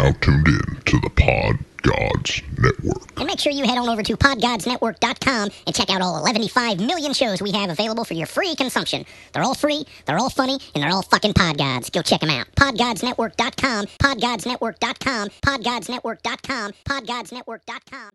now tuned in to the Pod Gods Network. And make sure you head on over to podgodsnetwork.com and check out all 115 million shows we have available for your free consumption. They're all free, they're all funny, and they're all fucking Pod Gods. Go check them out. podgodsnetwork.com, podgodsnetwork.com, podgodsnetwork.com, podgodsnetwork.com.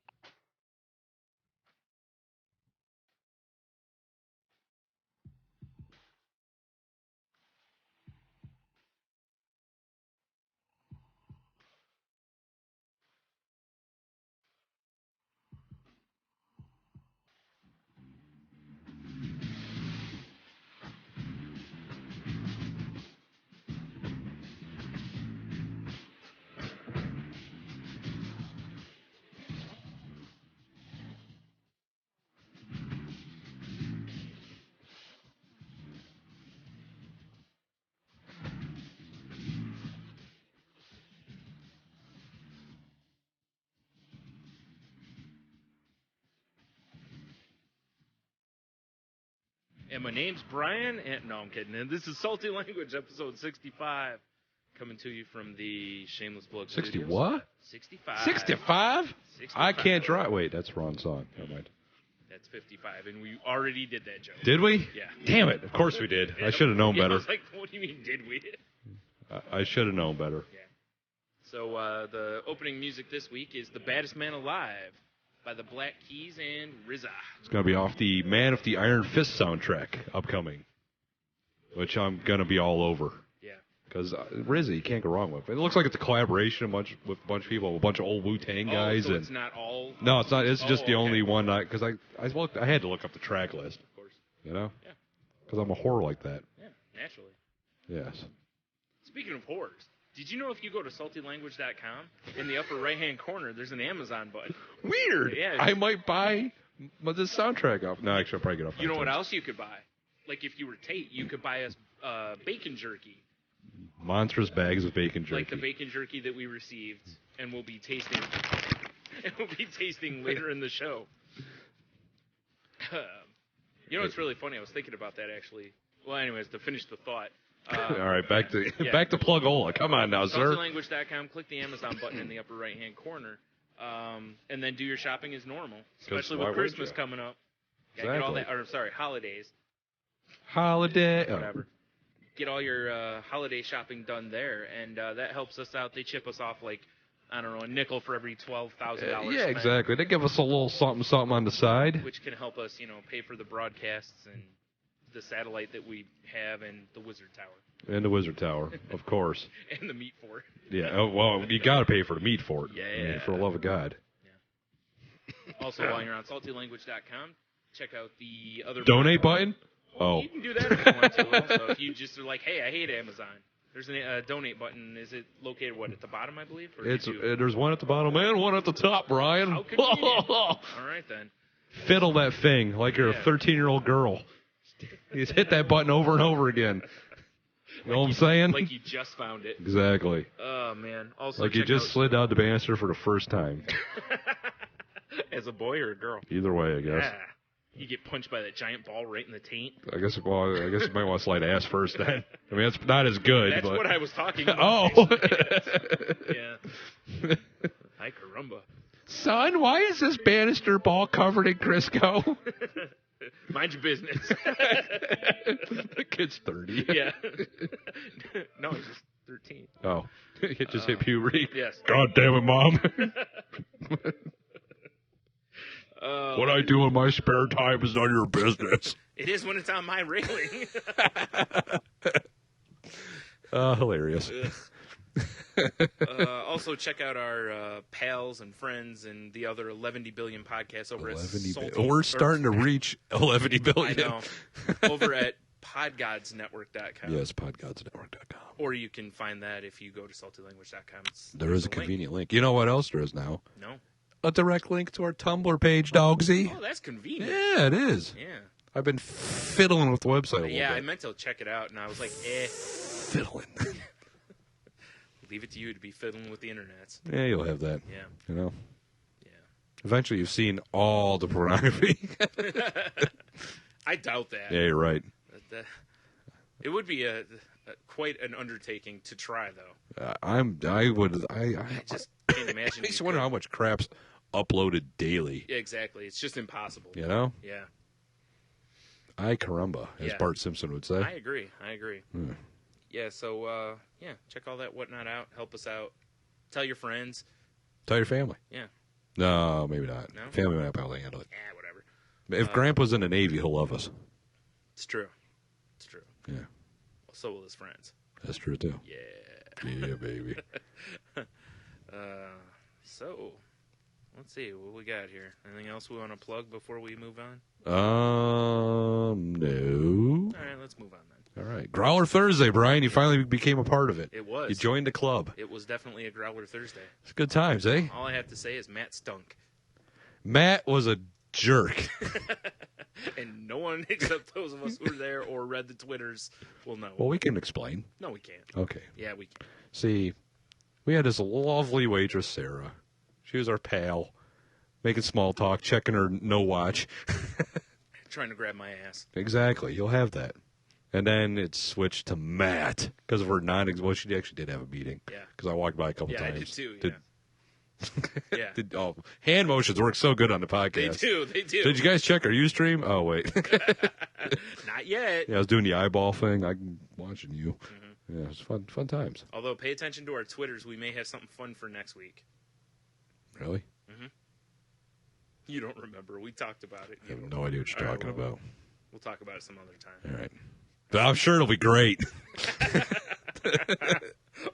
And my name's Brian, and no, I'm kidding. And this is Salty Language, episode 65, coming to you from the Shameless Plug 60 Studios. what? 65. 65? I can't drive. Wait, that's the wrong song. Never mind. That's 55, and we already did that joke. Did we? Yeah. Damn it. Of course we did. I should have known better. I was like, what do you mean, did we? I should have known better. Yeah. So the opening music this week is The Baddest Man Alive by the Black Keys and RZA. It's going to be off the Man of the Iron Fist soundtrack upcoming, which I'm going to be all over. Yeah. Because RZA, you can't go wrong with. It looks like it's a collaboration with a bunch of people, a bunch of old Wu-Tang guys. So and it's not all... No, it's not. It's just the only okay. one. Because I had to look up the track list. Of course. You know? Yeah. Because I'm a whore like that. Yeah, naturally. Yes. Speaking of horrors, did you know if you go to saltylanguage.com, in the upper right-hand corner, there's an Amazon button? Weird. Yeah. I might buy the soundtrack off. No, actually, I'll probably get off. You know what else you could buy? Like, if you were Tate, you could buy us bacon jerky. Monstrous bags of bacon jerky. Like the bacon jerky that we received, and we'll be tasting. And we'll be tasting later in the show. You know what's really funny? I was thinking about that, actually. Well, anyways, to finish the thought. All right, back to Plugola. Come on now, sir. Saltylanguage.com, click the Amazon button in the upper right-hand corner, and then do your shopping as normal, especially with Christmas coming up. Exactly. Get all that, holidays. Holiday. Whatever. Get all your holiday shopping done there, and that helps us out. They chip us off, like, I don't know, a nickel for every $12,000 Yeah, spent, exactly. They give us a little something on the side. which can help us, pay for the broadcasts and the satellite that we have and the Wizard Tower. And the Wizard Tower, of course. And the meat fort. Yeah, oh, well, you got to pay for the meat for it. Yeah. I mean, for the love of God. Also, while you're on saltylanguage.com, check out the other... Donate button? Oh. You can do that if you want to. Also, if you just are like, hey, I hate Amazon. There's a donate button. Is it located, at the bottom, I believe? Or There's one at the bottom and one at the top, Brian. How convenient. All right, then. Fiddle that thing like you're a 13-year-old girl. You just hit that button over and over again. You know what I'm saying? Like you just found it. Exactly. Oh, man. Also, like you just slid down the banister for the first time. As a boy or a girl? Either way, I guess. Yeah. You get punched by that giant ball right in the taint. I guess you might want to slide ass first then. I mean, that's not as good. That's but... what I was talking about. Oh. Yeah. Ay, caramba. Son, why is this banister ball covered in Crisco? Mind your business. The kid's 30. Yeah. No, he's just 13. Oh. It just hit puberty? Yes. God damn it, Mom. What I do in my spare time is none of your business. It is when it's on my railing. Hilarious. Also, check out our pals and friends and the other 11 billion podcasts over at We're starting to reach 11 billion. I know. Over at podgodsnetwork.com. Yes, podgodsnetwork.com. Or you can find that if you go to saltylanguage.com. There is a convenient link. You know what else there is now? No. A direct link to our Tumblr page, Dogsy. Oh, that's convenient. Yeah, it is. Yeah. I've been fiddling with the website a little bit. I meant to check it out, and I was like, Fiddling. Leave it to you to be fiddling with the internet. Yeah, you'll have that. Yeah. You know? Yeah. Eventually you've seen all the pornography. I doubt that. Yeah, you're right. It would be quite an undertaking to try, though. I just can't imagine. I just wonder how much crap's uploaded daily. Yeah, exactly. It's just impossible. You know? Yeah. Ay caramba, as Bart Simpson would say. I agree. Yeah, so, check all that whatnot out. Help us out. Tell your friends. Tell your family. Yeah. No, maybe not. No? Family might not be able to handle it. Yeah, whatever. If Grandpa's in the Navy, he'll love us. It's true. Yeah. Well, so will his friends. That's true, too. Yeah. Yeah, baby. So, let's see what we got here. Anything else we want to plug before we move on? No. All right, let's move on then. All right. Growler Thursday, Brian. You finally became a part of it. It was. You joined the club. It was definitely a Growler Thursday. It's good times, eh? All I have to say is Matt stunk. Matt was a jerk. And no one except those of us who were there or read the Twitters will know. Well, we can explain. No, we can't. Okay. Yeah, we can. See, we had this lovely waitress, Sarah. She was our pal, making small talk, checking her no watch. Trying to grab my ass. Exactly. You'll have that. And then it switched to Matt because of her well, she actually did have a meeting. Yeah. Because I walked by a couple times. Yeah, I did too, yeah. Yeah. Hand motions work so good on the podcast. They do. Did you guys check our Ustream? Oh, wait. Not yet. Yeah, I was doing the eyeball thing. I'm watching you. Mm-hmm. Yeah, it was fun times. Although, pay attention to our Twitters. We may have something fun for next week. Really? Mm-hmm. You don't remember. We talked about it. I have no idea what you're talking about. We'll talk about it some other time. All right. But I'm sure it'll be great.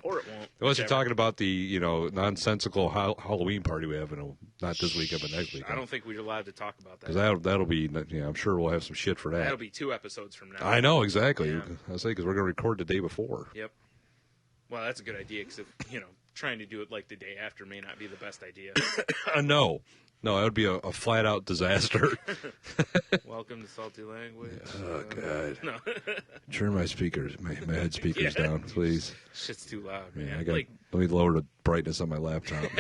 Or it won't. Unless you're talking about the, nonsensical Halloween party we have, not this weekend, but next weekend. I don't think we're allowed to talk about that. Because that'll be, I'm sure we'll have some shit for that. That'll be 2 episodes from now. I know, exactly. Yeah. I was saying, because we're going to record the day before. Yep. Well, that's a good idea, because, trying to do it like the day after may not be the best idea. No, that would be a flat-out disaster. Welcome to Salty Language. Oh, God. No. Turn my speakers, my head speakers down, please. Shit's too loud, Yeah, man. let me lower the brightness on my laptop.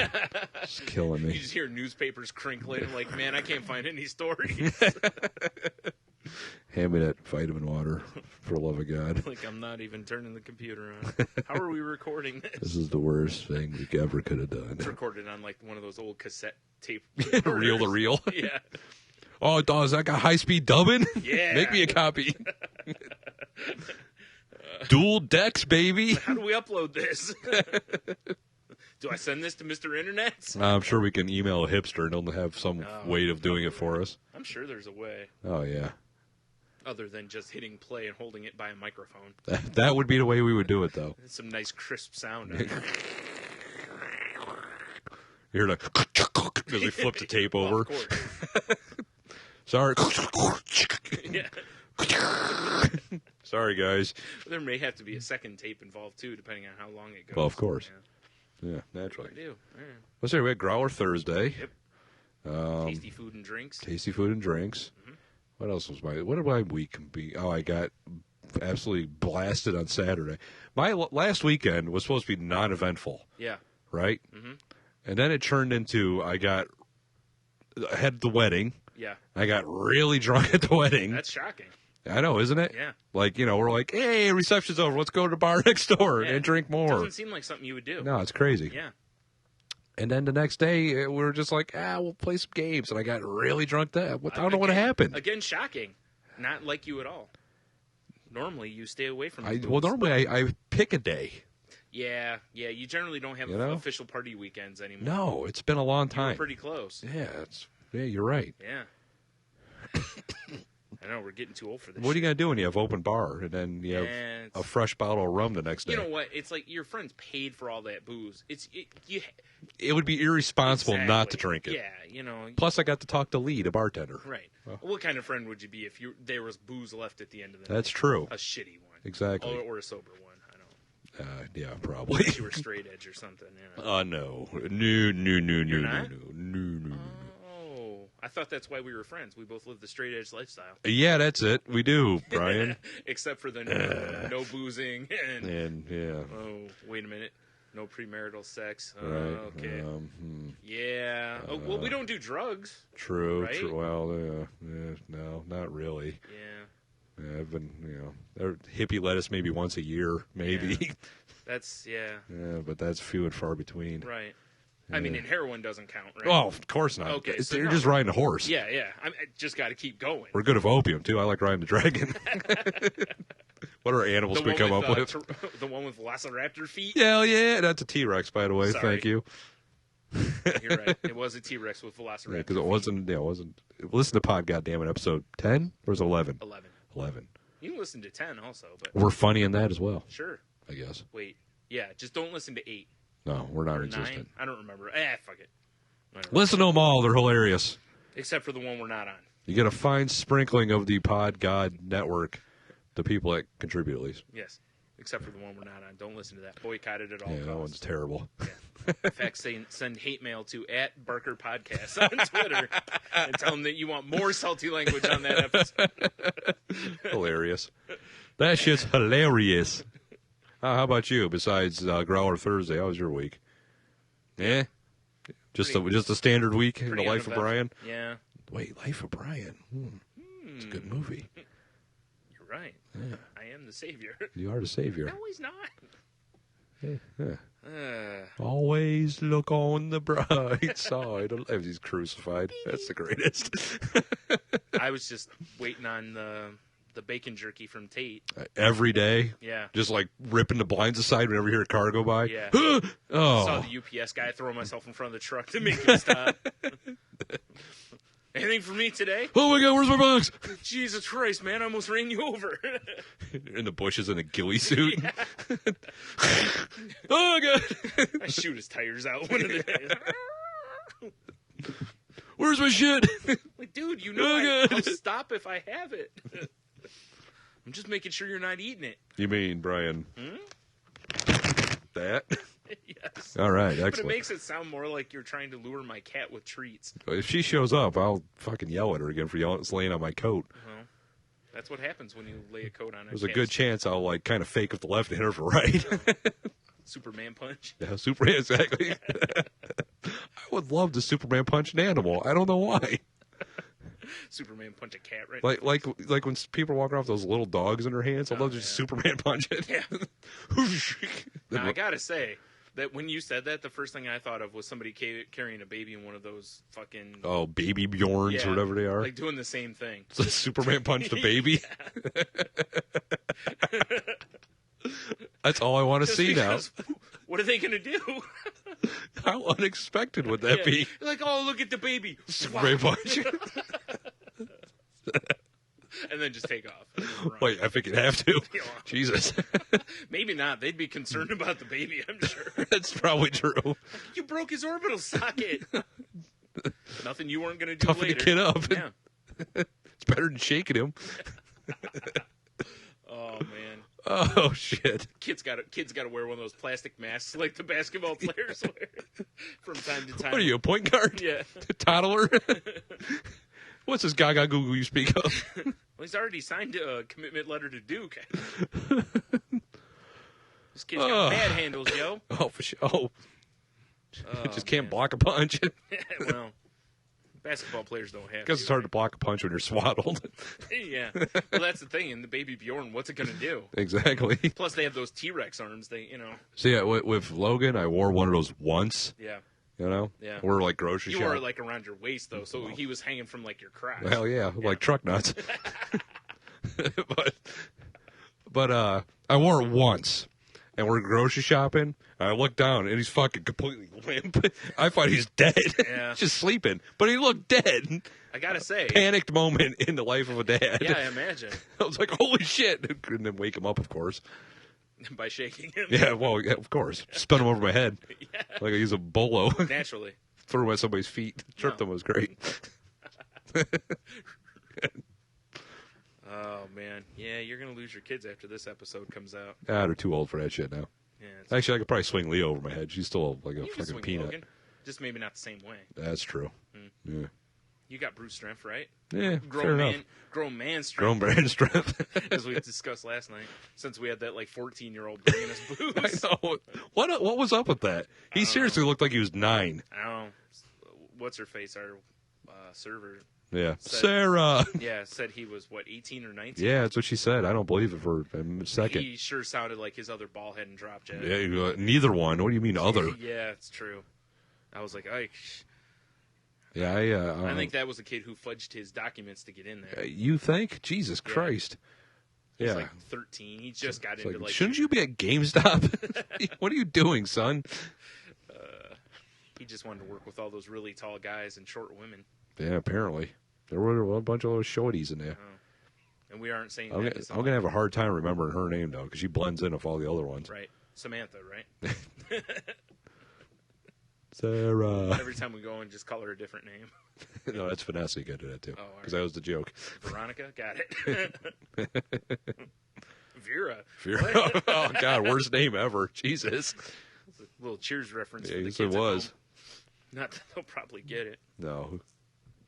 It's killing me. You just hear newspapers crinkling. I'm like, man, I can't find any stories. Hand me that vitamin water, for the love of God. Like, I'm not even turning the computer on. How are we recording this? This is the worst thing we ever could have done. It's recorded on, like, one of those old cassette tape. Reel to reel? Yeah. Oh, does that got high-speed dubbing? Yeah. Make me a copy. Dual decks, baby. How do we upload this? Do I send this to Mr. Internet? I'm sure we can email a hipster and they'll have some way of doing it for us. I'm sure there's a way. Oh, yeah. Other than just hitting play and holding it by a microphone. That would be the way we would do it, though. It's some nice crisp sound on it. You hear the as we flip the tape over. Of course. Sorry. Yeah. Sorry, guys. There may have to be a second tape involved, too, depending on how long it goes. Well, of course. Yeah, naturally. I do. Yeah. Let's say we had Growler Thursday. Yep. Tasty food and drinks. Tasty food and drinks. Mm-hmm. What else was what did my week be? Oh, I got absolutely blasted on Saturday. My last weekend was supposed to be non-eventful. Yeah. Right? Mm-hmm. And then it turned into I had the wedding. Yeah. I got really drunk at the wedding. That's shocking. I know, isn't it? Yeah. Like, we're like, hey, reception's over. Let's go to the bar next door and drink more. Doesn't seem like something you would do. No, it's crazy. Yeah. And then the next day, we were just like, we'll play some games. And I got really drunk then. I don't know what happened. Again, shocking. Not like you at all. Normally, you stay away from the Well, normally I pick a day. Yeah. You generally don't have official party weekends anymore. No, it's been a long You time. were pretty close. Yeah, you're right. Yeah. I know, we're getting too old for this. What are you going to do when you have open bar and then you have a fresh bottle of rum the next day? You know what? It's like your friends paid for all that booze. It would be irresponsible not to drink it. Yeah, Plus, I got to talk to Lee, the bartender. Right. Well, what kind of friend would you be if there was booze left at the end of the night? That's true. A shitty one. Exactly. Or a sober one. I don't. Yeah, probably. Unless you were straight edge or something. Yeah. No. No. Oh, I thought that's why we were friends. We both lived the straight edge lifestyle. Yeah, that's it. We do, Brian. Except for the no boozing and yeah. Oh, wait a minute. No premarital sex. Right. Okay. Yeah. Well, we don't do drugs. True. Right? True. Well, no, not really. Yeah. Yeah, I've been, hippie lettuce maybe once a year, maybe. Yeah. That's, yeah. Yeah, but that's few and far between. Right. I mean, and heroin doesn't count, right? Oh, of course not. Okay, so you're no. just riding a horse. Yeah. I just got to keep going. We're good of opium, too. I like riding the dragon. What are animals we come up with? The one with velociraptor feet? Hell yeah. That's a T-Rex, by the way. Sorry. Thank you. You're right. It was a T-Rex with velociraptor Because it wasn't. Listen to Pod Goddammit episode 10 or was it 11? 11. You can listen to 10 also, but We're funny in that as well, sure. I guess. Wait. Yeah, just don't listen to 8 No, we're not or existent. 9. I don't remember. Fuck it. Listen to them all. They're hilarious. Except for the one we're not on. You get a fine sprinkling of the Pod God Network, the people that contribute at least. Yes. Except for the one we're not on. Don't listen to that. Boycott it at all Yeah, costs. that one's terrible. Yeah. In fact, send hate mail to @BarkerPodcast on Twitter and tell them that you want more salty language on that episode. Hilarious. That shit's hilarious. How about you? Besides Growler Thursday, how was your week? Yeah, just a standard week in the life of Brian. Yeah. Wait, Life of Brian. It's a good movie. You're right. Yeah. I am the savior. You are the savior. No, he's not. Yeah. Always look on the bright side. If he's crucified, that's the greatest. I was just waiting on the bacon jerky from Tate. Every day. Yeah. Just like ripping the blinds aside whenever you hear a car go by. Yeah. Oh. Saw the UPS guy throw myself in front of the truck to make him stop. Anything for me today? Oh my God, where's my box? Jesus Christ, man, I almost ran you over. In the bushes in a ghillie suit. Oh my God. I shoot his tires out one of the days. Where's my shit? Like, dude, you know I'll stop if I have it. I'm just making sure you're not eating it. You mean, Brian? That? Yes. All right, excellent. But it makes it sound more like you're trying to lure my cat with treats. If she shows up, I'll fucking yell at her again for laying on my coat. Well, that's what happens when you lay a coat on a There's a cat's good chance I'll like kind of fake with the left and hit her for right. Superman punch. Yeah, Superman, exactly. I would love to Superman punch an animal. I don't know why. Superman punch a cat right Like when people are walking off those little dogs in their hands, I'd love to just Superman punch it. Yeah. Now, I gotta say that when you said that, the first thing I thought of was somebody carrying a baby in one of those fucking baby Bjorns or whatever they are. like doing the same thing. So Superman punched a baby. That's all I want to see now. What are they gonna do? How unexpected would that be? You're like, oh, look at the baby. Superman punch. And then just take off. And run. Wait, I think you'd have to. Jesus. Maybe not. They'd be concerned about the baby, I'm sure. That's probably true. You broke his orbital socket. Nothing you weren't going to do Toughen later. the kid up. Yeah. It's better than shaking him. Oh, man. Oh, shit. Kids got to wear one of those plastic masks like the basketball players wear from time to time. What are you, a point guard? Yeah. Toddler? What's this gaga goo goo you speak of? Well, he's already signed a commitment letter to Duke. This kid's got mad handles, yo. Oh, for sure. Oh. Just can't block a punch. Well, basketball players don't have Because it's hard to block a punch when you're swaddled. Yeah. Well, that's the thing. In the baby Bjorn, what's it going to do? Exactly. Plus, they have those T-Rex arms. So, yeah, with Logan, I wore one of those once. Yeah. You know? Yeah. We're like grocery You shop. wore it like around your waist, though, so he was hanging from like your crotch. Hell yeah, like truck nuts. but I wore it once, and we're grocery shopping. And I look down, and he's fucking completely limp. I thought he's dead. Yeah. Just sleeping, but he looked dead. I gotta say, Panicked moment in the life of a dad. yeah, I imagine. I was like, holy shit, and then wake him up, of course. By shaking him. Yeah, well, yeah, of course. Spun him over my head. Yeah. Like I use a bolo. Naturally. Threw him at somebody's feet. Tripped him was great. Oh man, yeah, you're gonna lose your kids after this episode comes out. They're too old for that shit now. Yeah, Actually, I could probably swing Leo over my head. She's still like a you can fucking swing peanut. Logan, just maybe not the same way. That's true. Yeah. You got brute strength, right? Yeah, fair Grown enough. man strength. Grown brand strength. As we discussed last night, since we had that like 14-year-old bringing us booze. I know. What was up with that? He seriously looked like he was 9. I don't know. What's her face? Our server. Yeah. Sarah. Yeah, said he was, 18 or 19? Yeah, that's what she said. I don't believe it for a second. He sure sounded like his other ball hadn't dropped yet. Yeah, neither one. What do you mean other? Yeah, it's true. I was like, Yeah, I think that was a kid who fudged his documents to get in there. You think? Jesus Christ. He's Yeah. like 13. He just got into like. Shouldn't you be at GameStop? What are you doing, son? He just wanted to work with all those really tall guys and short women. Yeah, apparently. There were a bunch of those shorties in there. And we aren't saying I'm that. going to have a hard time remembering her name, though, because she blends in with all the other ones. Right. Samantha, right? Sarah. Every time we go and just call her a different name. No, that's Vanessa. You got to do that, too, Oh, because that was the joke. Veronica? Got it. Vera. Oh, God, worst name ever. Jesus. It's a little Cheers reference Yeah, for the yes, kids it at was. home. Not that they'll probably get it. No.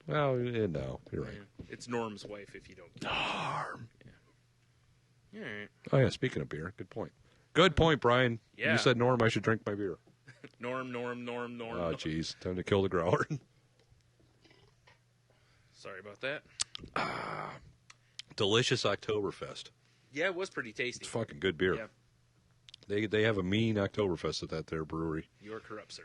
Well, no. You're right. Yeah. It's Norm's wife if you don't get Norm. it. Yeah. All right. Oh, yeah, speaking of beer, good point. Good point, Brian. Yeah. You said, Norm, I should drink my beer. Norm. Oh, jeez. Time to kill the growler. Sorry about that. Delicious Oktoberfest. Yeah, it was pretty tasty. It's fucking good beer. Yeah. They have a mean Oktoberfest at that there brewery. You're corrupt, sir.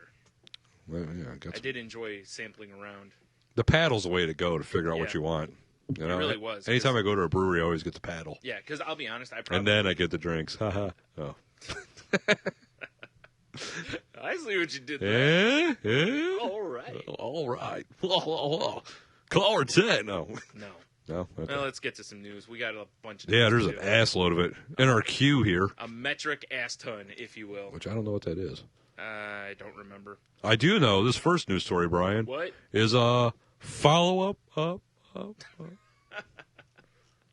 Well, yeah, I did enjoy sampling around. The paddle's the way to go to figure out what Yeah. you want. You know? It really was. Anytime I go to a brewery, I always get the paddle. Yeah, because I'll be honest, I probably... And then I get the drinks. Haha. Oh. I see what you did there. Yeah? All right. All right. Color 10. No. No. No? Okay. Well, let's get to some news. We got a bunch of Yeah, news there's to an do. assload of it in our queue here, A metric ass ton, if you will. which I don't know what that is. I don't remember. I do know this first news story, Brian, What? is a follow-up.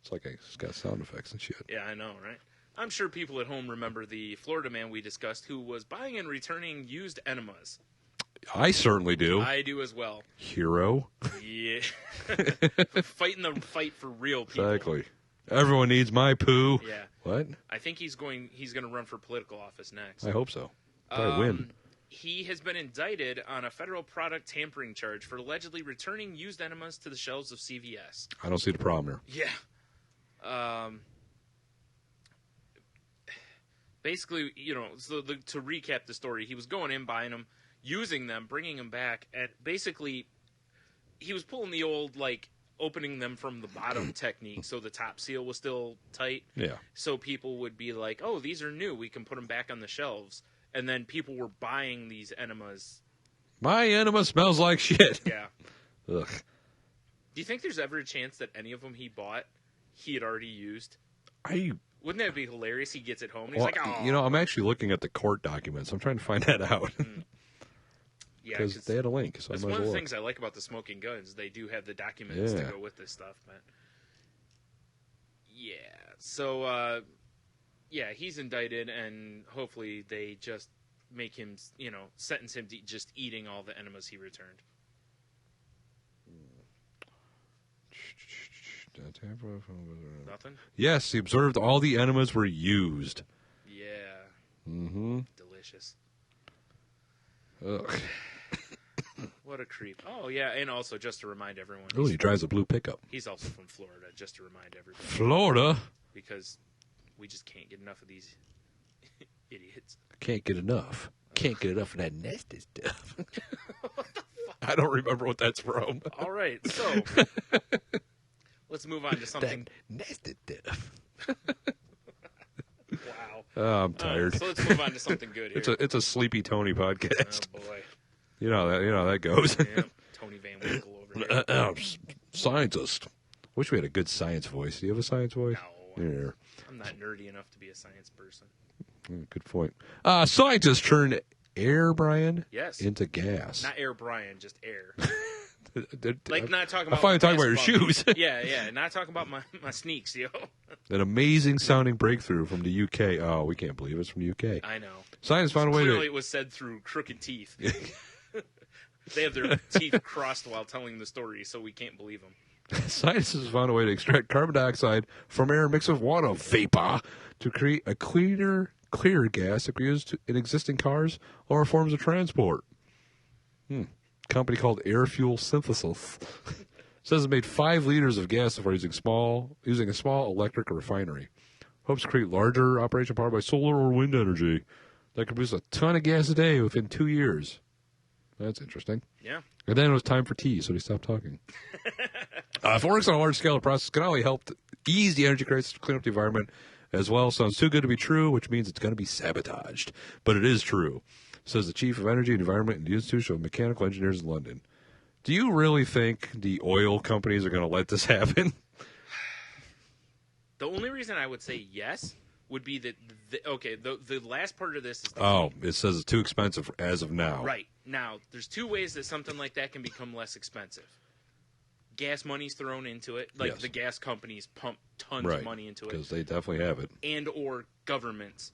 It's like it's got sound effects and shit. Yeah, I know, right? I'm sure people at home remember the Florida man we discussed who was buying and returning used enemas. I certainly do. I do as well. Hero. Yeah. Fighting the fight for real people. Exactly. Everyone needs my poo. Yeah. What? I think he's going to run for political office next. I hope so. Probably win. He has been indicted on a federal product tampering charge for allegedly returning used enemas to the shelves of CVS. I don't see the problem here. Yeah. Basically, to recap the story, he was going in, buying them, using them, bringing them back, and basically he was pulling the old, opening them from the bottom technique so the top seal was still tight. Yeah. So people would be like, oh, these are new. We can put them back on the shelves. And then people were buying these enemas. My enema smells like shit. Yeah. Ugh. Do you think there's ever a chance that any of them he bought, he had already used? Wouldn't that be hilarious? He gets it home and he's like, oh. I'm actually looking at the court documents. I'm trying to find that out. Yeah, Because they had a link. So that's I might one of as the well things I like about the smoking guns. They do have the documents to go with this stuff. But yeah. So, he's indicted, and hopefully they just make him, sentence him to just eating all the enemas he returned. Nothing? Yes, he observed all the enemas were used. Yeah. Mm-hmm. Delicious. Ugh. What a creep. Oh, yeah, and also just to remind everyone. Oh, he drives a blue pickup. He's also from Florida, just to remind everybody. Florida? Because we just can't get enough of these idiots. Can't get enough. Can't get enough of that nasty stuff. I don't remember what that's from. All right, so let's move on to something. That nasty stuff. Wow. Oh, I'm tired. So let's move on to something good here. It's a Sleepy Tony podcast. Oh, boy. You know how that goes. Yeah, Tony Van Winkle over here. Scientist. Wish we had a good science voice. Do you have a science voice? No. Yeah. I'm not nerdy enough to be a science person. Good point. Scientists turn air, Brian, Yes. into gas. Not Air Brian, just air. Like, Not talking I about finally talking about your basketball. shoes. Yeah. Not talking about my sneaks, yo. An amazing sounding breakthrough from the UK. Oh, we can't believe it's from the UK. I know. Science found a way Clearly to... it was said through crooked teeth. They have their teeth crossed while telling the story, so we can't believe them. Scientists found a way to extract carbon dioxide from air mixed with water vapor to create a clearer gas that can be used in existing cars or forms of transport. Company called Air Fuel Synthesis Says it made 5 liters of gas before using a small electric refinery. Hopes to create larger operation powered by solar or wind energy that could produce a ton of gas a day within 2 years. That's interesting. Yeah. And then it was time for tea, so he stopped talking. If it works on a large scale, the process can only help to ease the energy crisis, clean up the environment as well. Sounds too good to be true, which means it's going to be sabotaged. But it is true, says the chief of energy and environment in the Institute of Mechanical Engineers in London. Do you really think the oil companies are going to let this happen? The only reason I would say yes would be that, the last part of this is... It says it's too expensive as of now. Right. Now, there's 2 ways that something like that can become less expensive. Gas money's thrown into it. Like, the gas companies pump tons of money into it. Because they definitely have it. And or governments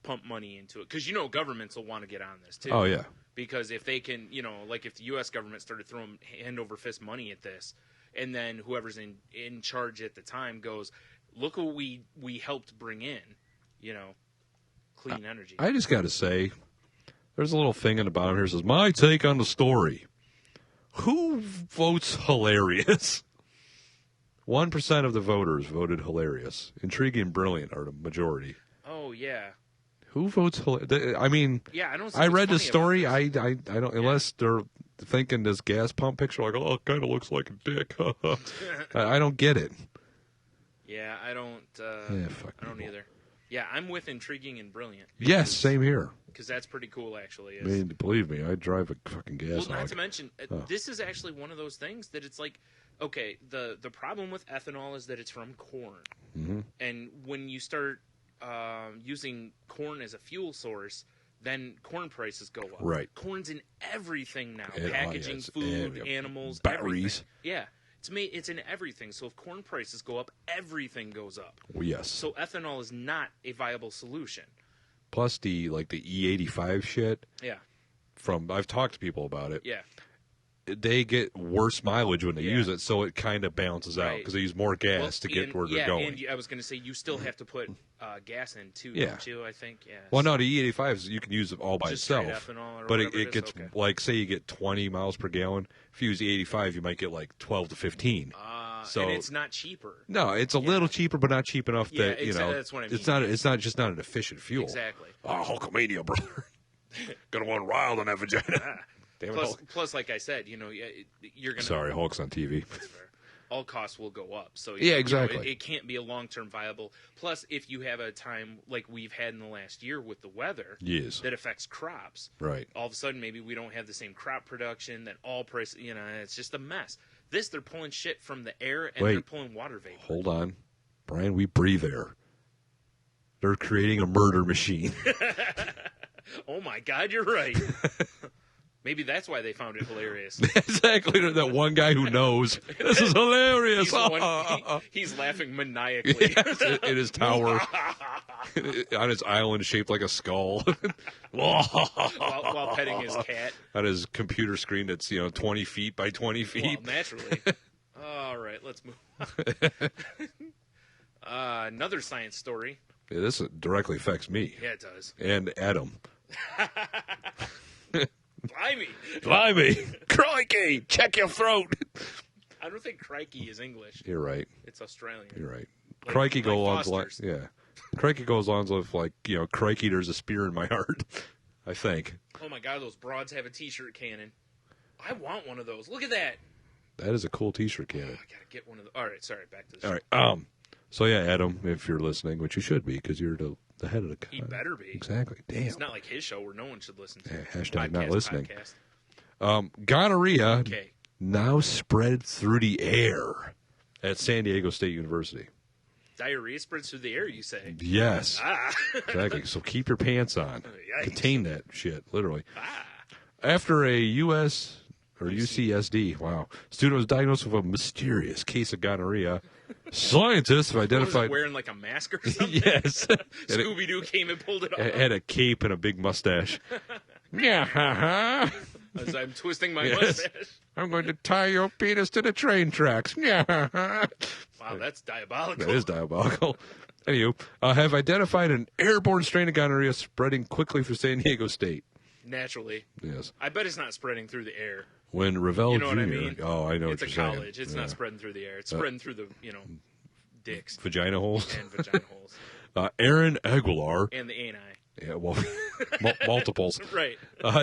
pump money into it. Because, governments will want to get on this, too. Oh, yeah. Because if they can, like if the U.S. government started throwing hand-over-fist money at this, and then whoever's in charge at the time goes, look what we helped bring in, clean energy. I just got to say, there's a little thing in the bottom here that says, my take on the story. Who votes hilarious? 1% of the voters voted hilarious. Intriguing and brilliant are the majority. Oh, yeah. Who votes hilarious? I mean, I don't. I read the story. I don't, unless they're thinking this gas pump picture, like, oh, it kind of looks like a dick. I don't get it. Yeah, I don't. I don't either. Yeah, I'm with intriguing and brilliant. Yes, same here. Because that's pretty cool, actually. I mean, believe me, I drive a fucking gas. Well, not to mention, this is actually one of those things that it's like, okay, the problem with ethanol is that it's from corn, and when you start using corn as a fuel source, then corn prices go up. Right. Corn's in everything now. Packaging, food, animals, batteries. Everything. Yeah. It's in everything. So if corn prices go up, everything goes up. Well, yes. So ethanol is not a viable solution. Plus the E85 shit. Yeah. I've talked to people about it. Yeah. They get worse mileage when they use it, so it kind of balances out Right. because they use more gas to get where they're going. And I was going to say, you still have to put gas in too, Yeah. don't you? I think. Yeah. Well, no, the E85s you can use it all by Just itself, straight ethanol or but whatever it gets is? Okay. like, say you get 20 miles per gallon. If you use the 85, you might get like 12 to 15. And it's not cheaper. No, it's a little cheaper, but not cheap enough that that's what I mean. It's not just not an efficient fuel. Exactly. Oh, Hulkamania, brother, gonna run wild on that vagina. Damn Plus, like I said, you're gonna. Sorry, Hulk's on TV. That's fair. All costs will go up. So exactly. It can't be a long-term viable. Plus, if you have a time like we've had in the last year with the weather, that affects crops. Right. All of a sudden, maybe we don't have the same crop production. Then all price, it's just a mess. They're pulling shit from the air and they're pulling water vapor. Hold on, Brian. We breathe air. They're creating a murder machine. Oh my God, you're right. Maybe that's why they found it hilarious. Exactly. That one guy who knows. This is hilarious. He's laughing maniacally. In his tower. On his island shaped like a skull. while petting his cat. On his computer screen that's, 20 feet by 20 feet. Well, naturally. All right, let's move on. Another science story. Yeah, this directly affects me. Yeah, it does. And Adam. Blimey. Crikey! Check your throat! I don't think crikey is English. You're right. It's Australian. You're right. Crikey goes along like, Crikey goes along with crikey, there's a spear in my heart. I think. Oh my God, those broads have a t-shirt cannon. I want one of those. Look at that. That is a cool t-shirt cannon. Oh, I gotta get one of those. All right, sorry, back to the show. All right. So yeah, Adam, if you're listening, which you should be, because you're the head of the. He better be. Exactly. Damn. It's not like his show where no one should listen to. Hashtag not listening. Gonorrhea now spread through the air at San Diego State University. Diarrhea spreads through the air, you say? Yes. Exactly. So keep your pants on. Yikes. Contain that shit, literally. After a UCSD, student was diagnosed with a mysterious case of gonorrhea. Scientists have identified. Was it wearing like a mask or something? Yes. Scooby-Doo came and pulled it off. Had a cape and a big mustache. Yeah. As I'm twisting my mustache. I'm going to tie your penis to the train tracks. Yeah. Wow, that's diabolical. That is diabolical. Anywho, have identified an airborne strain of gonorrhea spreading quickly through San Diego State. naturally. Yes. I bet it's not spreading through the air. When Ravel You know Jr. what I mean? Oh, I know It's what a you're saying. college. It's not spreading through the air. It's spreading through the, dicks Vagina holes. and vagina holes. Aaron Aguilar. And the ani. Yeah, well, multiples. Right.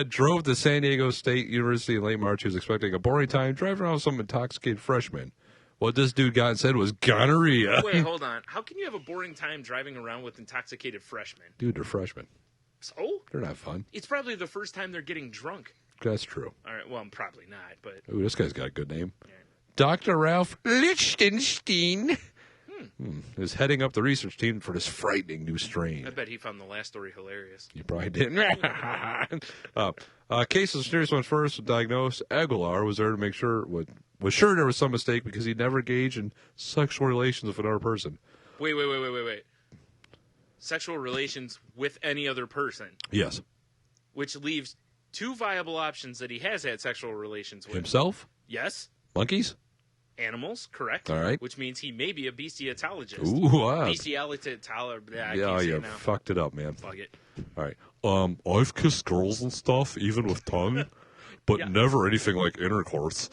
Drove to San Diego State University in late March. He was expecting a boring time driving around with some intoxicated freshman. What this dude got and said was gonorrhea. Wait, hold on. How can you have a boring time driving around with intoxicated freshmen? Dude, they're freshmen. So? They're not fun. It's probably the first time they're getting drunk. That's true. All right, well, probably not, but... Ooh, this guy's got a good name. Yeah. Dr. Ralph Lichtenstein is heading up the research team for this frightening new strain. I bet he found the last story hilarious. You probably didn't. Case of serious one first diagnosed. Aguilar was there to make sure was sure there was some mistake because he never engaged in sexual relations with another person. Wait. Sexual relations with any other person, Yes. which leaves two viable options that he has had sexual relations with. Himself? Yes, Monkeys? animals, correct. All right. Which means he may be a bestiologist. Ooh, wow. Bestiality, Yeah, you fucked it up, man. Fuck it. All right. I've kissed girls and stuff, even with tongue, but Yeah. never anything like intercourse.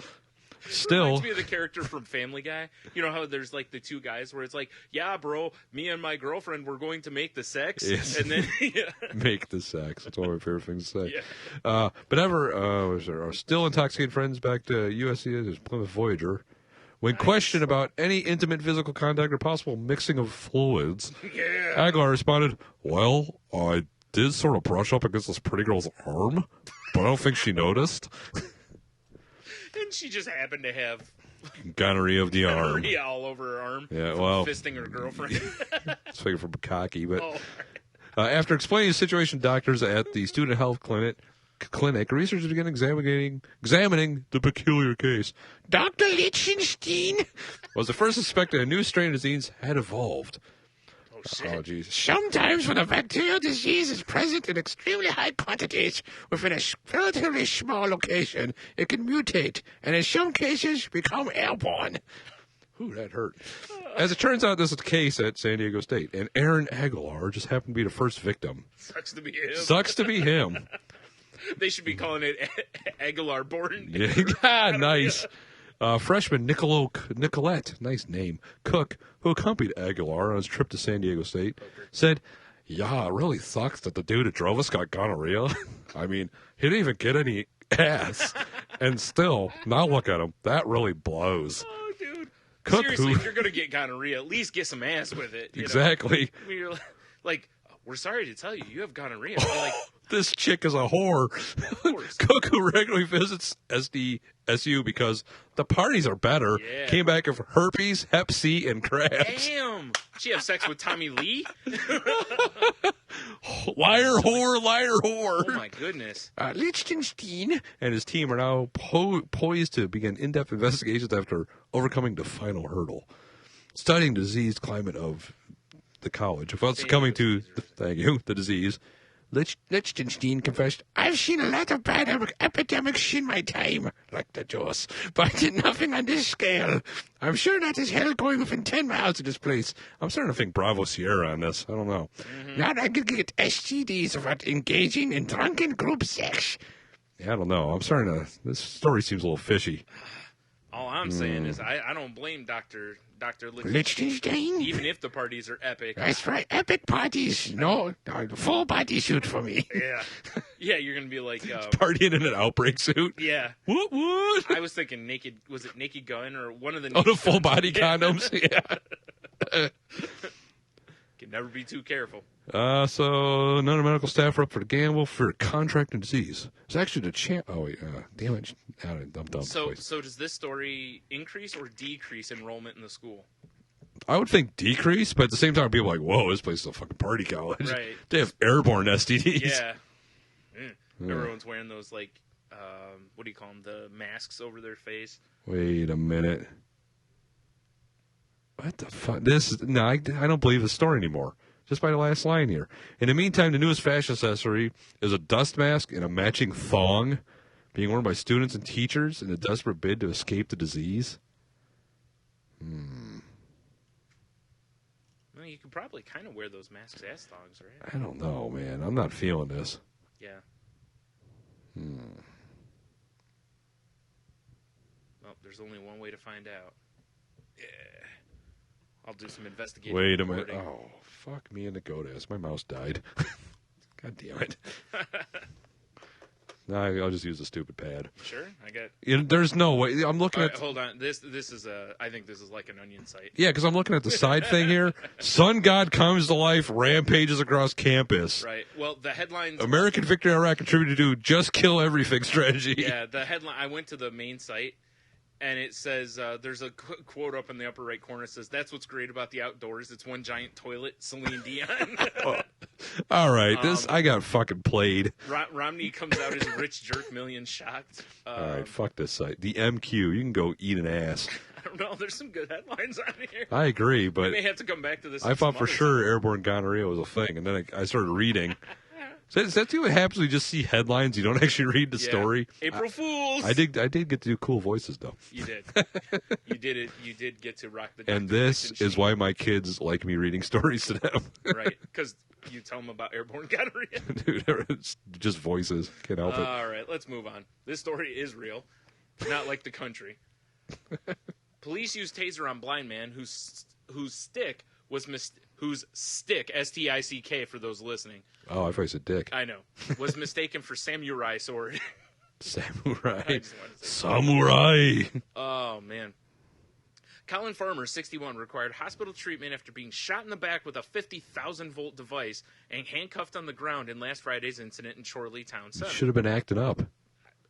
Still, Reminds me of the character from Family Guy. You know how there's like the two guys where it's like, yeah, bro, me and my girlfriend were going to make the sex, Yes. and then yeah. make the sex. That's one of my favorite things to say. Yeah. But ever, our still intoxicated friends back to USC as Plymouth Voyager. When questioned about any intimate physical contact or possible mixing of fluids, Yeah. Aguilar responded, "Well, I did sort of brush up against this pretty girl's arm, but I don't think she noticed." And she just happened to have Gonorrhea of the arm. gonorrhea all over her arm. Yeah, from well. fisting her girlfriend. It's figured from cocky, but Oh, after explaining the situation, to doctors at the student health clinic, researchers began examining the peculiar case. Dr. Lichtenstein was the first suspect that a new strain of disease had evolved. oh shit. Oh, jeez. Sometimes when a bacterial disease is present in extremely high quantities within a relatively small location, it can mutate, and in some cases become airborne. Ooh, that hurt. As it turns out, this is the case at San Diego State, and Aaron Aguilar just happened to be the first victim. Sucks to be him. Sucks to be him. They should be calling it Aguilar born. Yeah, nice. Freshman Nicolette, nice name, Cook, who accompanied Aguilar on his trip to San Diego State, said, "Yeah, it really sucks that the dude that drove us got gonorrhea. I mean, he didn't even get any ass. And still, now look at him. That really blows." Oh, dude. Cook, Seriously, who- if you're going to get gonorrhea, at least get some ass with it. You know? Exactly. I mean, you're like, we're sorry to tell you, you have gonorrhea. They're like, This chick is a whore. course. Cook, who regularly visits SDSU because the parties are better, Yeah. came back with herpes, hep C, and crabs. damn. She have sex with Tommy Lee? Liar whore. Oh, my goodness. Lichtenstein and his team are now poised to begin in-depth investigations after overcoming the final hurdle. Studying the disease climate of the college. If it's coming to, the disease, Lichtenstein confessed, "I've seen a lot of bad epidemics in my time, like the Jaws, but nothing on this scale. I'm sure that is hell going within 10 miles of this place." I'm starting to think Bravo Sierra on this. I don't know. Now I could get STDs without engaging in drunken group sex. Yeah, I don't know. I'm starting to. This story seems a little fishy. All I'm saying is I don't blame Dr. Lichtenstein? even if the parties are epic. That's right. Epic parties. No, full body suit for me. Yeah. Yeah, you're going to be like, Partying in an outbreak suit. yeah. What? I was thinking was it Naked Gun or one of the Oh, the Naked full Guns? body Yeah. condoms. Yeah. Can never be too careful. So none of the medical staff are up for the gamble for contracting disease. It's actually the champ. Oh wait, damn it! I'm dumb. So does this story increase or decrease enrollment in the school? I would think decrease, but at the same time, people are like, "Whoa, this place is a fucking party college." Right. They have airborne STDs. Yeah. Everyone's wearing those like what do you call them? The masks over their face. Wait a minute. What the fuck? I don't believe the story anymore. Just by the last line here. In the meantime, the newest fashion accessory is a dust mask and a matching thong being worn by students and teachers in a desperate bid to escape the disease. Well, you could probably kind of wear those masks as thongs, right? I don't know, man. I'm not feeling this. Yeah. There's only one way to find out. Yeah. I'll do some investigating. Wait a minute. reporting. Oh, fuck me in the goat-ass. My mouse died. God damn it. No, I'll just use the stupid pad. Sure, I got. There's no way. I'm looking All right, at. hold on. This is a. I think this is like an onion site. Yeah, because I'm looking at the side thing here. Sun God comes to life, rampages across campus. Right. Well, the headlines. American victory in Iraq contributed to just kill everything strategy. Yeah, the headline. I went to the main site, and it says there's a quote up in the upper right corner. It says, "That's what's great about the outdoors. It's one giant toilet." Celine Dion. All right, I got fucking played. Romney comes out as rich jerk, million shocked. All right, fuck this site. The MQ, you can go eat an ass. I don't know. There's some good headlines on here. I agree, but We may have to come back to this. I thought for sure airborne gonorrhea was a thing, and then I started reading. Is that what happens? You just see headlines, you don't actually read the story. April Fools. I did get to do cool voices though. You did. You did it. You did get to rock the. And Dr. this Dixon is sheet. why my kids like me reading stories to them. Right, because you tell them about airborne gonorrhea. Dude, it's just voices. Can't help it. All right, let's move on. This story is real, not like the country. Police used taser on blind man whose stick S-T-I-C-K for those listening. Oh, I thought you said dick. I know was mistaken for samurai sword. Samurai. just wanted to say- Samurai. Oh man. Colin Farmer, 61, required hospital treatment after being shot in the back with a 50,000-volt device and handcuffed on the ground in last Friday's incident in Chorley Town Center. Should have been acting up.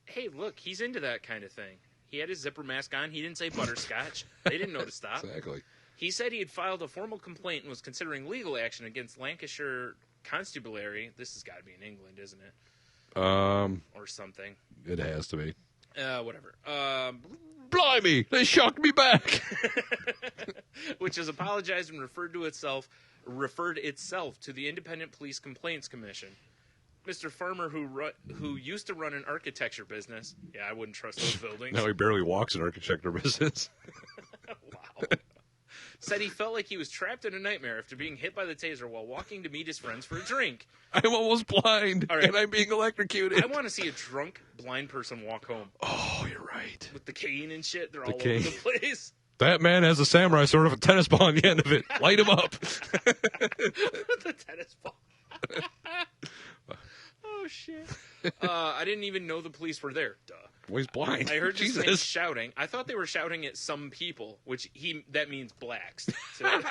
Hey, look, he's into that kind of thing. He had his zipper mask on. He didn't say butterscotch. They didn't know to stop. Exactly. He said he had filed a formal complaint and was considering legal action against Lancashire Constabulary. This has got to be in England, isn't it? Or something. It has to be. Whatever. Blimey, they shocked me back. Which has apologized and referred itself to the Independent Police Complaints Commission. Mr. Farmer, who used to run an architecture business, yeah, I wouldn't trust those buildings. Now he barely walks in architecture business. Wow. Said he felt like he was trapped in a nightmare after being hit by the taser while walking to meet his friends for a drink. I'm almost blind, All right. and I'm being electrocuted. I want to see a drunk, blind person walk home. Oh, you're right. With the cane and shit. They're The all cane. over the place. That man has a samurai sword with a tennis ball on the end of it. Light him up. The tennis ball. Oh, shit. I didn't even know the police were there. Duh. Well, he's blind. I heard this man Jesus. shouting. I thought they were shouting at some people, which that means blacks. So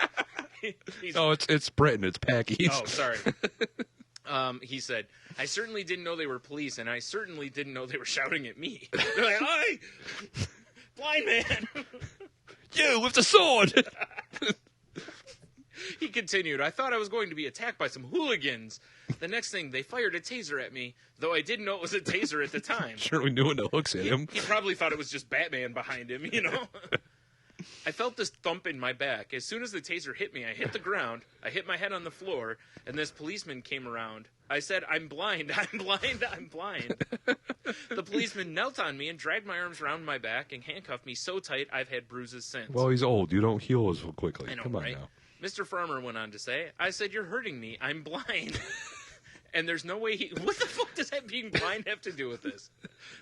he's, Oh, it's Britain. It's Packies. oh, sorry. He said, I certainly didn't know they were police, and I certainly didn't know they were shouting at me. They're like, "Hi, blind man." You with the sword. He continued, I thought I was going to be attacked by some hooligans. The next thing, they fired a taser at me, though I didn't know it was a taser at the time. Sure, we knew when the hooks hit him. He probably thought it was just Batman behind him, you know? I felt this thump in my back. As soon as the taser hit me, I hit the ground. I hit my head on the floor, and this policeman came around. I said, I'm blind, I'm blind, I'm blind. The policeman knelt on me and dragged my arms around my back and handcuffed me so tight I've had bruises since. Well, he's old. You don't heal as quickly. I know, Come on right? now. Mr. Farmer went on to say, I said, you're hurting me. I'm blind. And there's no way what the fuck does that being blind have to do with this?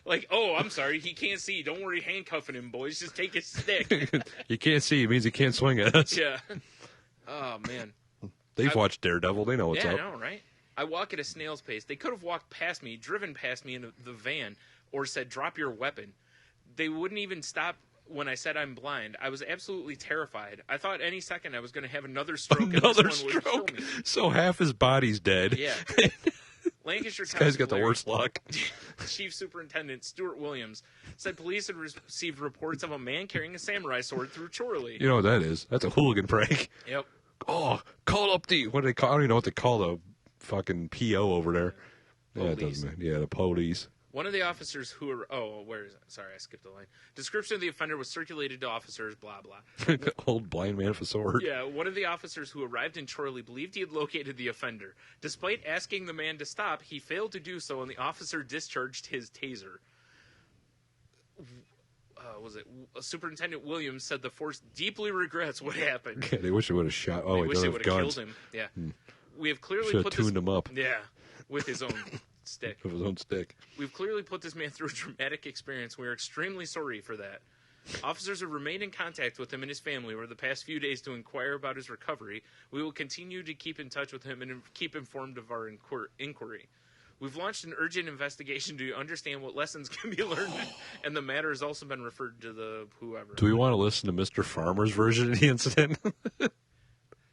Like, oh, I'm sorry, he can't see. Don't worry handcuffing him, boys. Just take his stick. You can't see. It means he can't swing at us. Yeah. Oh, man. They've watched Daredevil. They know what's Yeah, up. I know, right? I walk at a snail's pace. They could have walked past me, driven past me in the van, or said, drop your weapon. They wouldn't even stop when I said I'm blind. I was absolutely terrified. I thought any second I was going to have another stroke. Another and this one would stroke. kill me. So half his body's dead. Yeah. Lancashire This guy's got the Constabulary worst luck. Chief Superintendent Stuart Williams said police had received reports of a man carrying a samurai sword through Chorley. You know what that is? That's a hooligan prank. Yep. Oh, call up the what do they call? I don't even know what they call the fucking PO over there. Yeah, it Police. doesn't. Yeah, the police. One of the officers who were... Oh, where is it? Sorry, I skipped a line. Description of the offender was circulated to officers, blah, blah. Old blind man with a sword. Yeah, one of the officers who arrived in Chorley believed he had located the offender. Despite asking the man to stop, he failed to do so, and the officer discharged his taser. Superintendent Williams said the force deeply regrets what happened. Yeah, they wish they would have shot. Oh, They he wish doesn't they have would have guns. killed him. Yeah. We have clearly Should have put tuned this... him up Yeah, with his own stick. with his own stick. We've clearly put this man through a traumatic experience. We are extremely sorry for that. Officers have remained in contact with him and his family over the past few days to inquire about his recovery. We will continue to keep in touch with him and keep informed of our inquiry. We've launched an urgent investigation to understand what lessons can be learned, and the matter has also been referred to the whoever. Do we want to listen to Mr. Farmer's version of the incident?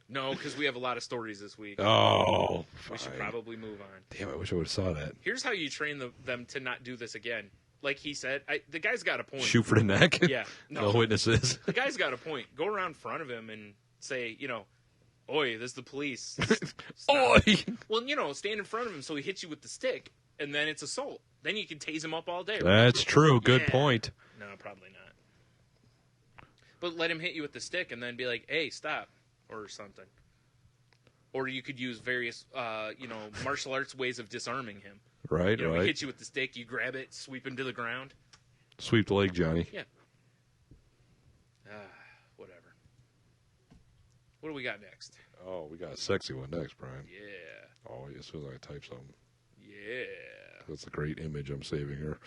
No, because we have a lot of stories this week. Oh, we should probably move on. Damn, I wish I would have saw that. Here's how you train them to not do this again. Like he said, the guy's got a point. Shoot for the neck? Yeah. No witnesses. The guy's got a point. Go around front of him and say, Oi, this is the police. Oi! Well, stand in front of him so he hits you with the stick, and then it's assault. Then you can tase him up all day. That's true. Good point. No, probably not. But let him hit you with the stick and then be like, hey, stop, or something. Or you could use various, martial arts ways of disarming him. Right, He right. hits you with the stick, you grab it, sweep him to the ground. Sweep the leg, Johnny. Yeah. Whatever. What do we got next? Oh, we got a sexy one next, Brian. Yeah. Oh, as soon as I type something. Yeah. That's a great image I'm saving here.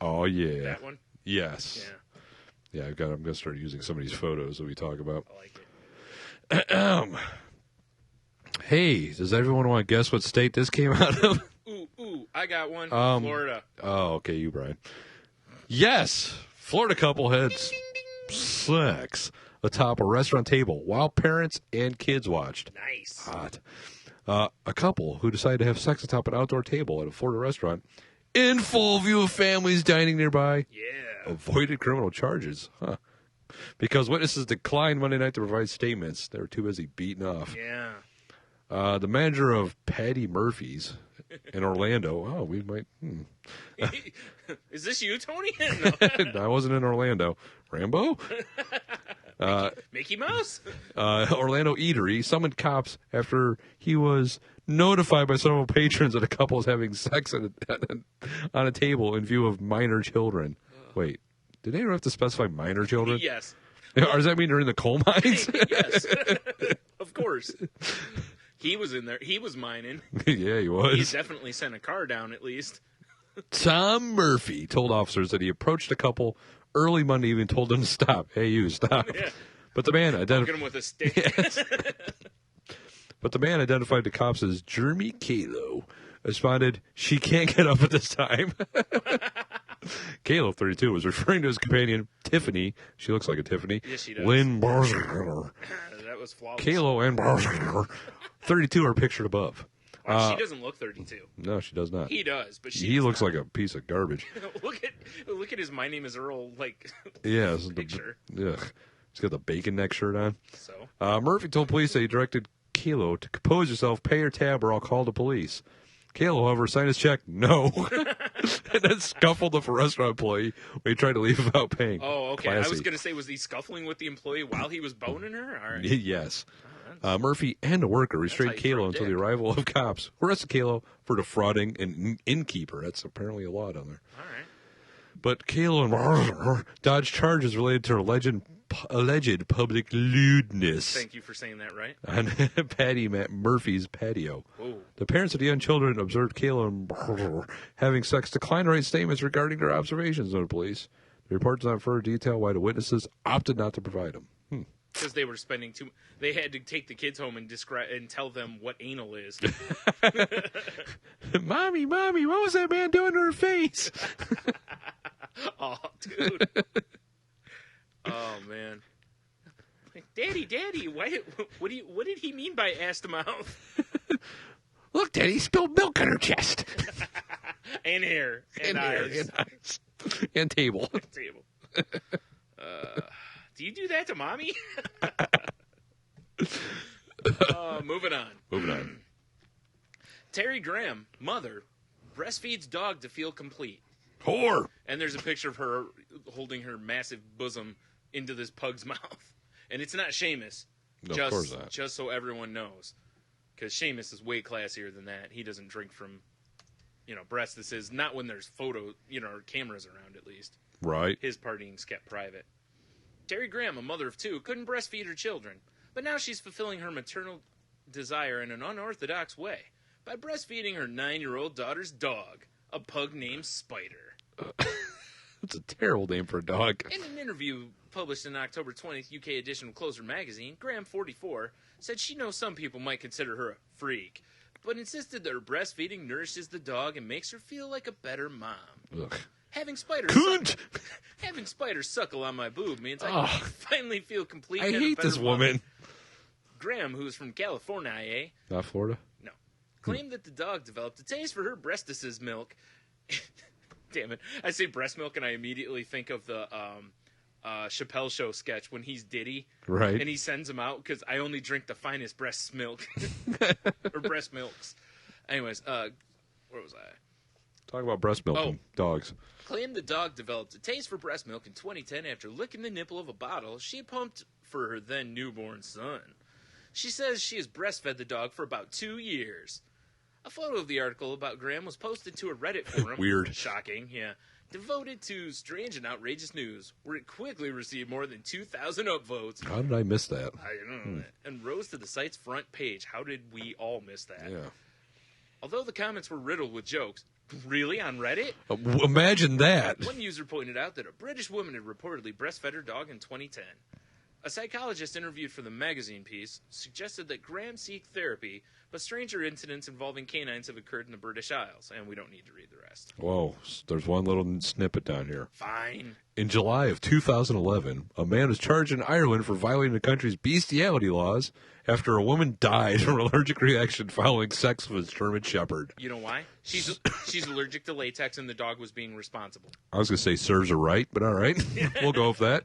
Oh, yeah. That one? Yes. Yeah. Yeah, I'm going to start using some of these photos that we talk about. I like it. Hey, does everyone want to guess what state this came out of? Ooh, I got one. Florida. Oh, okay, you, Brian. Yes, Florida couple had sex atop a restaurant table while parents and kids watched. Nice. Hot. A couple who decided to have sex atop an outdoor table at a Florida restaurant in full view of families dining nearby Yeah. avoided criminal charges. Huh. Because witnesses declined Monday night to provide statements. They were too busy beating off. Yeah. The manager of Patty Murphy's in Orlando. Oh, we might. Is this you, Tony? No. I wasn't in Orlando. Rambo? Mickey Mouse? Orlando Eatery summoned cops after he was notified by several patrons that a couple was having sex on a table in view of minor children. Wait, did they have to specify minor children? Yes. Or does that mean they're in the coal mines? Yes. Of course. He was in there. He was mining. Yeah, he He was. definitely sent a car down at least. Tom Murphy told officers that he approached a couple early Monday evening and told them to stop. Hey, you, stop. Yeah. But the man Get identified. him with a stick. But the man identified the cops as Jeremy Kalo responded, "She can't get up at this time." Kalo, 32, was referring to his companion, Tiffany. She looks like a Tiffany. Yes, she does. Lynn Barzinger. That was flawless. Kalo and Barzinger, 32, are pictured above. Wow, she doesn't look 32. No, she does not. He does, but she He does looks not. like a piece of garbage. look at his "My Name Is Earl" Yeah, this is picture. He's got the bacon neck shirt on. So Murphy told police that he directed Kalo to compose yourself, pay your tab, or I'll call the police. Kalo, however, signed his check, no, and then scuffled with a restaurant employee when he tried to leave without paying. Oh, okay. Classy. I was gonna say, was he scuffling with the employee while he was boning her? All right. Yes. Murphy and a worker restrained That's how you Kalo throw until the dick. arrival of cops, who arrested Kalo for defrauding an innkeeper. That's apparently a law down there. All right. But Kalo and Barzinger dodged charges related to alleged public lewdness Thank you for saying that right. on Patty Murphy's patio. Whoa. The parents of the young children observed Kayla and Barzinger having sex, declined to write statements regarding their observations of the police. The report does not further detail why the witnesses opted not to provide them. Because they were spending too. They had to take the kids home and describe and tell them what anal is. Mommy, what was that man doing to her face? Oh, dude. Oh man. Like, Daddy, why? What did he mean by ass to mouth? Look, Daddy, he spilled milk on her chest. And hair and eyes. And eyes. And table. Table. Do you do that to mommy? Moving on. Terry Graham, mother, breastfeeds dog to feel complete. Whore. And there's a picture of her holding her massive bosom into this pug's mouth. And it's not Seamus. No, of course not. Just so everyone knows. Because Seamus is way classier than that. He doesn't drink from, breasts. This is not when there's or cameras around at least. Right. His partying's kept private. Terry Graham, a mother of two, couldn't breastfeed her children. But now she's fulfilling her maternal desire in an unorthodox way by breastfeeding her 9-year-old daughter's dog, a pug named Spider. That's a terrible name for a dog. In an interview published in October 20th UK edition of Closer magazine, Graham, 44, said she knows some people might consider her a freak, but insisted that her breastfeeding nourishes the dog and makes her feel like a better mom. Ugh. Having spiders suckle on my boob means I can finally feel complete. I and a hate better this mom. woman. Graham, who's from California, Not Florida? No. Claimed that the dog developed a taste for her breastic's milk. Damn it. I say breast milk and I immediately think of the Chappelle Show sketch when he's Diddy. Right. And he sends him out because I only drink the finest breast milk. Or breast milks. Anyways, where was I? Talk about breast milk and dogs. Claimed the dog developed a taste for breast milk in 2010 after licking the nipple of a bottle she pumped for her then newborn son. She says she has breastfed the dog for about 2 years. A photo of the article about Graham was posted to a Reddit forum. Weird. Shocking, yeah. Devoted to strange and outrageous news, where it quickly received more than 2,000 upvotes. How did I miss that? I don't know that. And rose to the site's front page. How did we all miss that? Yeah. Although the comments were riddled with jokes. Really? On Reddit? Imagine that. One user pointed out that a British woman had reportedly breastfed her dog in 2010. A psychologist interviewed for the magazine piece suggested that Graham seek therapy, but stranger incidents involving canines have occurred in the British Isles, and we don't need to read the rest. Whoa, there's one little snippet down here. Fine. In July of 2011, a man was charged in Ireland for violating the country's bestiality laws after a woman died from an allergic reaction following sex with his German Shepherd. You know why? She's allergic to latex, and the dog was being responsible. I was going to say serves her right, but all right. We'll go with that.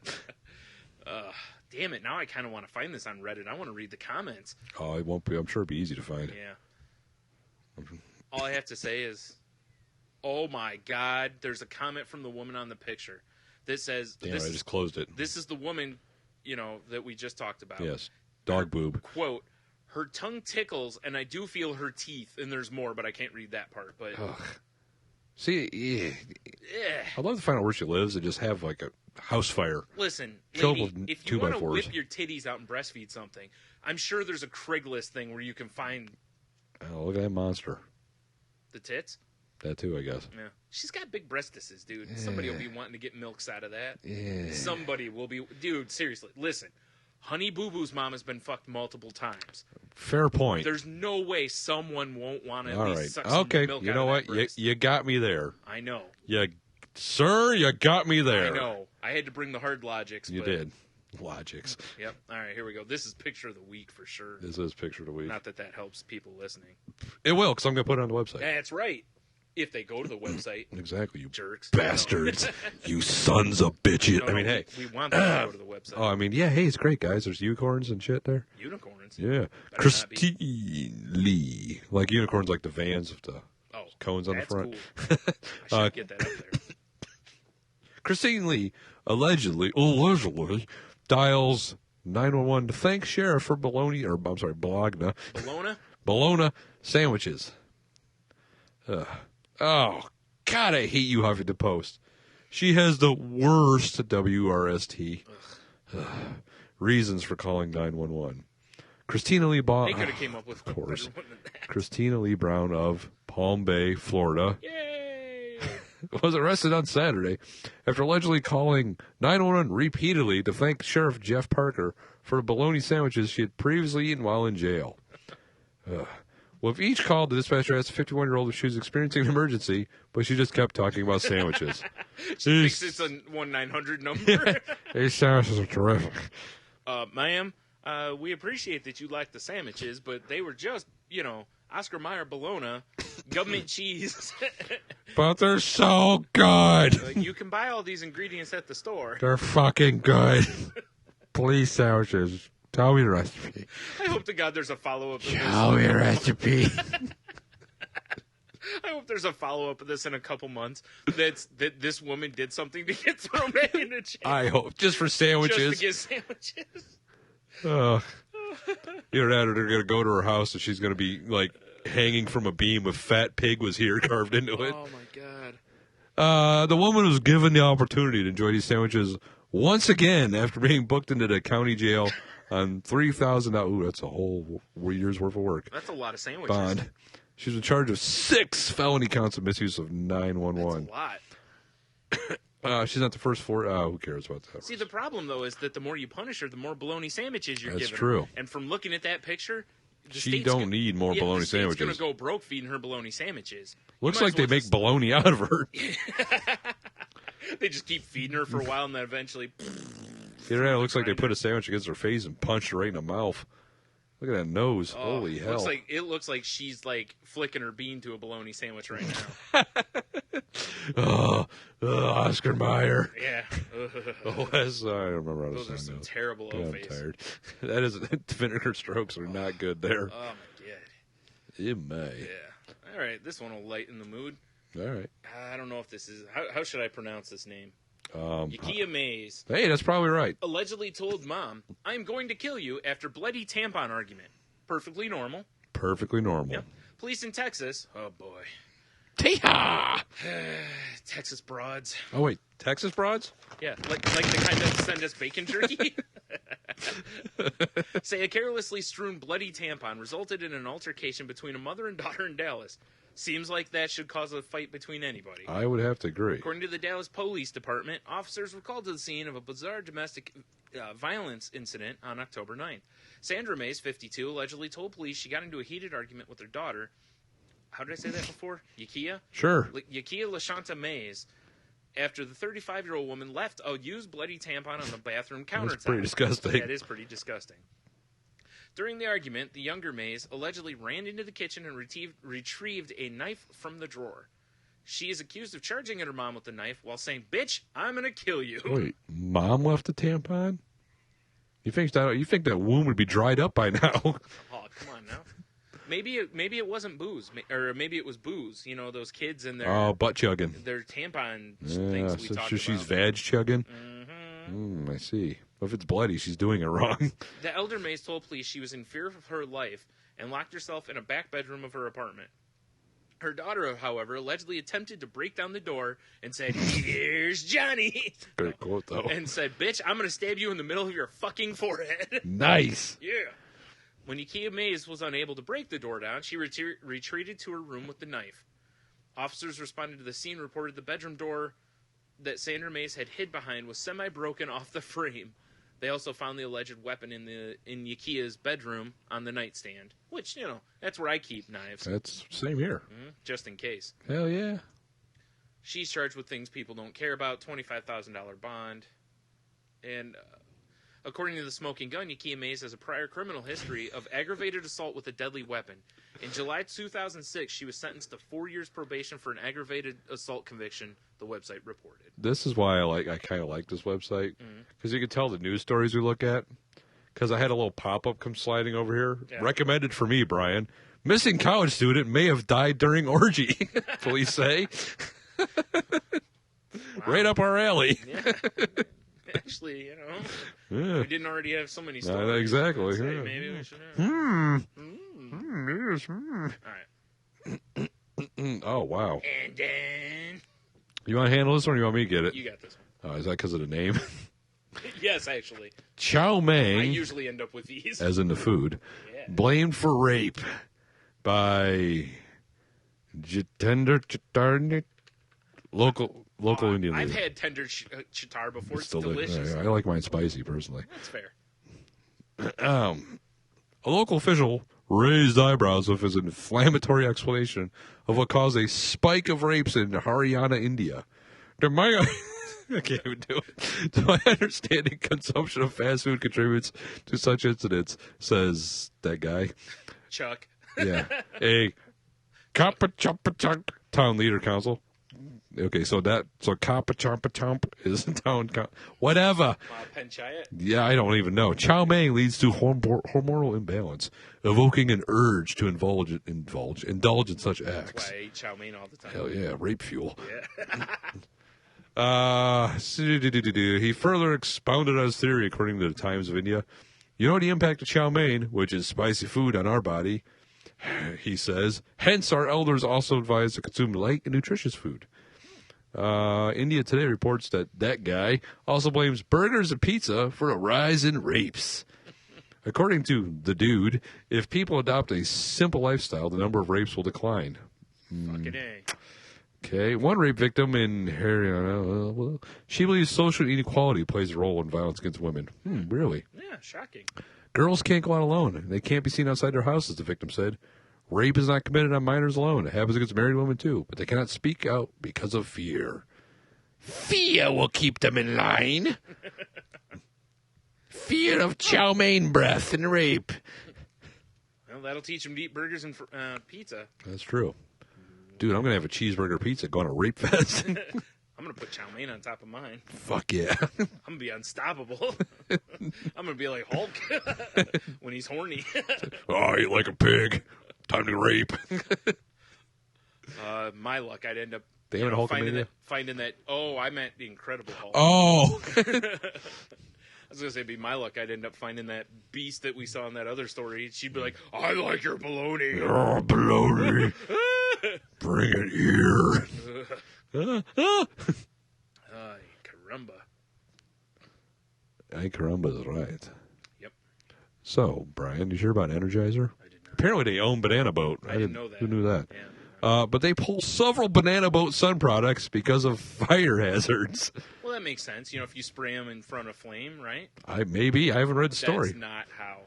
Damn it, now I kind of want to find this on Reddit. I want to read the comments. Oh, it won't be. I'm sure it'll be easy to find. Yeah. All I have to say is, oh my God, there's a comment from the woman on the picture that says... Damn, I just closed it. This is the woman, that we just talked about. Yes, dog boob. Quote, her tongue tickles, and I do feel her teeth, and there's more, but I can't read that part. But See, I'd love to find out where she lives and just have like a house fire. Listen, Show lady, with if you want to 2x4s. whip your titties out and breastfeed something, I'm sure there's a Craigslist thing where you can find Oh, look at that monster. the tits. That too, I guess. Yeah, she's got big breastises, dude. Somebody will be wanting to get milks out of that. Yeah. Somebody will be, dude. Seriously, listen. Honey Boo Boo's mom has been fucked multiple times. Fair point. There's no way someone won't want to at All least right. suck some Okay. milk You out know of what? that breast. You got me there. I know. Sir, you got me there. I know. I had to bring the hard logics. You but, did. Logics. Yep. All right, here we go. This is picture of the week for sure. This is picture of the week. Not that helps people listening. It will, because I'm going to put it on the website. That's right. If they go to the website, Exactly, you jerks. bastards. You sons of bitches. No, I mean, no, hey. we want them to go to the website. Oh, I mean, yeah, hey, it's great, guys. There's unicorns and shit there. Unicorns. Yeah. Better not be. Christine Lee. Like unicorns, like the vans with the Oh, cones on the that's front. Cool. I should get that up there. Christine Lee allegedly dials 911 to thank sheriff for Bologna sandwiches. Oh, God, I hate you, Huffington Post. She has the worst WRST reasons for calling 911. Christina Lee They could have came up with of course. a better one than that. Christina Lee Brown of Palm Bay, Florida, Yay! was arrested on Saturday after allegedly calling 911 repeatedly to thank Sheriff Jeff Parker for the bologna sandwiches she had previously eaten while in jail. With each call, the dispatcher asked the 51-year-old if she was experiencing an emergency, but she just kept talking about sandwiches. She thinks it's a 1-900 number. These sandwiches are terrific. Ma'am, we appreciate that you like the sandwiches, but they were just, Oscar Mayer bologna, government cheese. But they're so good. You can buy all these ingredients at the store. They're fucking good. Please, sandwiches. Tell me the recipe. I hope to God there's a follow-up of this. Tell me the recipe. I hope there's a follow-up of this in a couple months. That this woman did something to get thrown back into jail. I hope. Just for sandwiches. Just to get sandwiches. Either that or they're going to go to her house and she's going to be, like, hanging from a beam with "Fat Pig was here" carved into it. Oh, my God. The woman was given the opportunity to enjoy these sandwiches once again after being booked into the county jail on $3,000. Ooh, that's a whole year's worth of work. That's a lot of sandwiches. Bond. She was in charge of 6 felony counts of misuse of 911. That's a lot. She's not the first four. Who cares about that? See, the problem, though, is that the more you punish her, the more bologna sandwiches you're That's giving true. her. And from looking at that picture, She don't need more bologna the state's sandwiches. going to go broke feeding her bologna sandwiches. Looks like they make bologna out of her. They just keep feeding her for a while, and then eventually... It looks like they put a sandwich against her face and punched her right in the mouth. Look at that nose. Holy hell. It looks like she's, like, flicking her bean to a bologna sandwich right now. Oscar Mayer. Yeah. Oh, I don't remember how to Those are sound some those. terrible God, I'm O-face. tired. That is, vinegar strokes are not good there. Oh, my God. It may. Yeah. All right, this one will lighten the mood. All right. I don't know if this is... How should I pronounce this name? Um, Yakia Mays Hey, that's probably right. allegedly told Mom, "I'm going to kill you," after bloody tampon argument. Perfectly normal. Perfectly normal. Yep. Police in Texas... Oh, boy. Tee-haw! Texas broads. Oh, wait. Texas broads? Yeah, like the kind that send us bacon jerky. Say a carelessly strewn bloody tampon resulted in an altercation between a mother and daughter in Dallas. Seems like that should cause a fight between anybody. I would have to agree. According to the Dallas Police Department, officers were called to the scene of a bizarre domestic violence incident on October 9th. Sandra Mays, 52, allegedly told police she got into a heated argument with her daughter. How did I say that before? Yakia? Sure. Yakia LaShanta Mays, after the 35-year-old woman left a used bloody tampon on the bathroom countertop. That's pretty disgusting. That is pretty disgusting. During the argument, the younger Mays allegedly ran into the kitchen and retrieved a knife from the drawer. She is accused of charging at her mom with the knife while saying, "Bitch, I'm gonna kill you." Wait, Mom left a tampon? You think that womb would be dried up by now? Oh, come on now. Maybe it wasn't booze, or maybe it was booze. You know, those kids and their Butt chugging. their tampon Yeah, things we so talked about. she's vag chugging? I see. If it's bloody, she's doing it wrong. The elder Mays told police she was in fear of her life and locked herself in a back bedroom of her apartment. Her daughter, however, allegedly attempted to break down the door and said, "Here's Johnny." Great quote, though. And said, "Bitch, I'm going to stab you in the middle of your fucking forehead." Nice. Yeah. When Yakia Mays was unable to break the door down, she retreated to her room with the knife. Officers responded to the scene, reported the bedroom door that Sandra Mays had hid behind was semi-broken off the frame. They also found the alleged weapon in Yakia's bedroom on the nightstand, which, you know, that's where I keep knives. That's same here. Just in case. Hell yeah. She's charged with things people don't care about, $25,000 bond. And according to the Smoking Gun, Yakia Mays has a prior criminal history of aggravated assault with a deadly weapon. In July 2006, she was sentenced to 4 years probation for an aggravated assault conviction, the website reported. This is why I kind of like this website, because you can tell the news stories we look at. Because I had a little pop-up come sliding over here. Yeah. Recommended for me, Brian. Missing college student may have died during orgy, police say. Right up our alley. Yeah. Actually, you know, Yeah. we didn't already have so many stories. Exactly. Say, Yeah. maybe we should have. Yes. All right. Oh, wow. And then You want to handle this one or you want me to get it? you got this one. Oh, is that because of the name? Yes, actually. Chow I Mein, usually end up with these. as in the food, Yeah. blamed for rape by Jitender Chitarnik, local Indian I've leader. had tender chitar before. It's Still delicious. I like mine spicy, personally. That's fair. A local official raised eyebrows with his inflammatory explanation of what caused a spike of rapes in Haryana, India. I can't even do it. To my understanding, consumption of fast food contributes to such incidents, says that guy. Chuck. Yeah. A Kappa town leader council. Okay, so Kappa Chomp is town whatever. Panchayat. Yeah, I don't even know. Chow mein leads to hormonal imbalance, evoking an urge to indulge in such That's acts. why I eat chow mein all the time. Hell yeah, rape fuel. Yeah. He further expounded on his theory, according to the Times of India. You know the impact of chow mein, which is spicy food, on our body, he says. Hence, our elders also advise to consume light and nutritious food. India Today reports that guy also blames burgers and pizza for a rise in rapes. According to the dude, if people adopt a simple lifestyle, the number of rapes will decline. Fucking A. Okay, one rape victim in Haryana, she believes social inequality plays a role in violence against women. Really? Yeah, shocking. Girls can't go out alone. They can't be seen outside their houses, the victim said. Rape is not committed on minors alone. It happens against married women, too. But they cannot speak out because of fear. Fear will keep them in line. Fear of chow mein breath and rape. Well, that'll teach them to eat burgers and pizza. That's true. Dude, I'm going to have a cheeseburger pizza going to Rape Fest. I'm going to put chow mein on top of mine. Fuck yeah. I'm going to be unstoppable. I'm going to be like Hulk when he's horny. Oh, I eat like a pig. Time to rape. My luck, I'd end up Damn it, Hulkamania. finding that. Oh, I meant the Incredible Hulk. Oh. I was going to say, it'd be my luck. I'd end up finding that beast that we saw in that other story. She'd be like, I like your baloney. Oh, baloney. Bring it here. Ay, caramba. Ay, caramba is right. Yep. So, Brian, you sure about Energizer? I did not. Apparently they own Banana Boat. I didn't know that. Who knew that? Yeah. But they pull several Banana Boat sun products because of fire hazards. Well, that makes sense. If you spray them in front of flame, right? I haven't read the story. That's not how.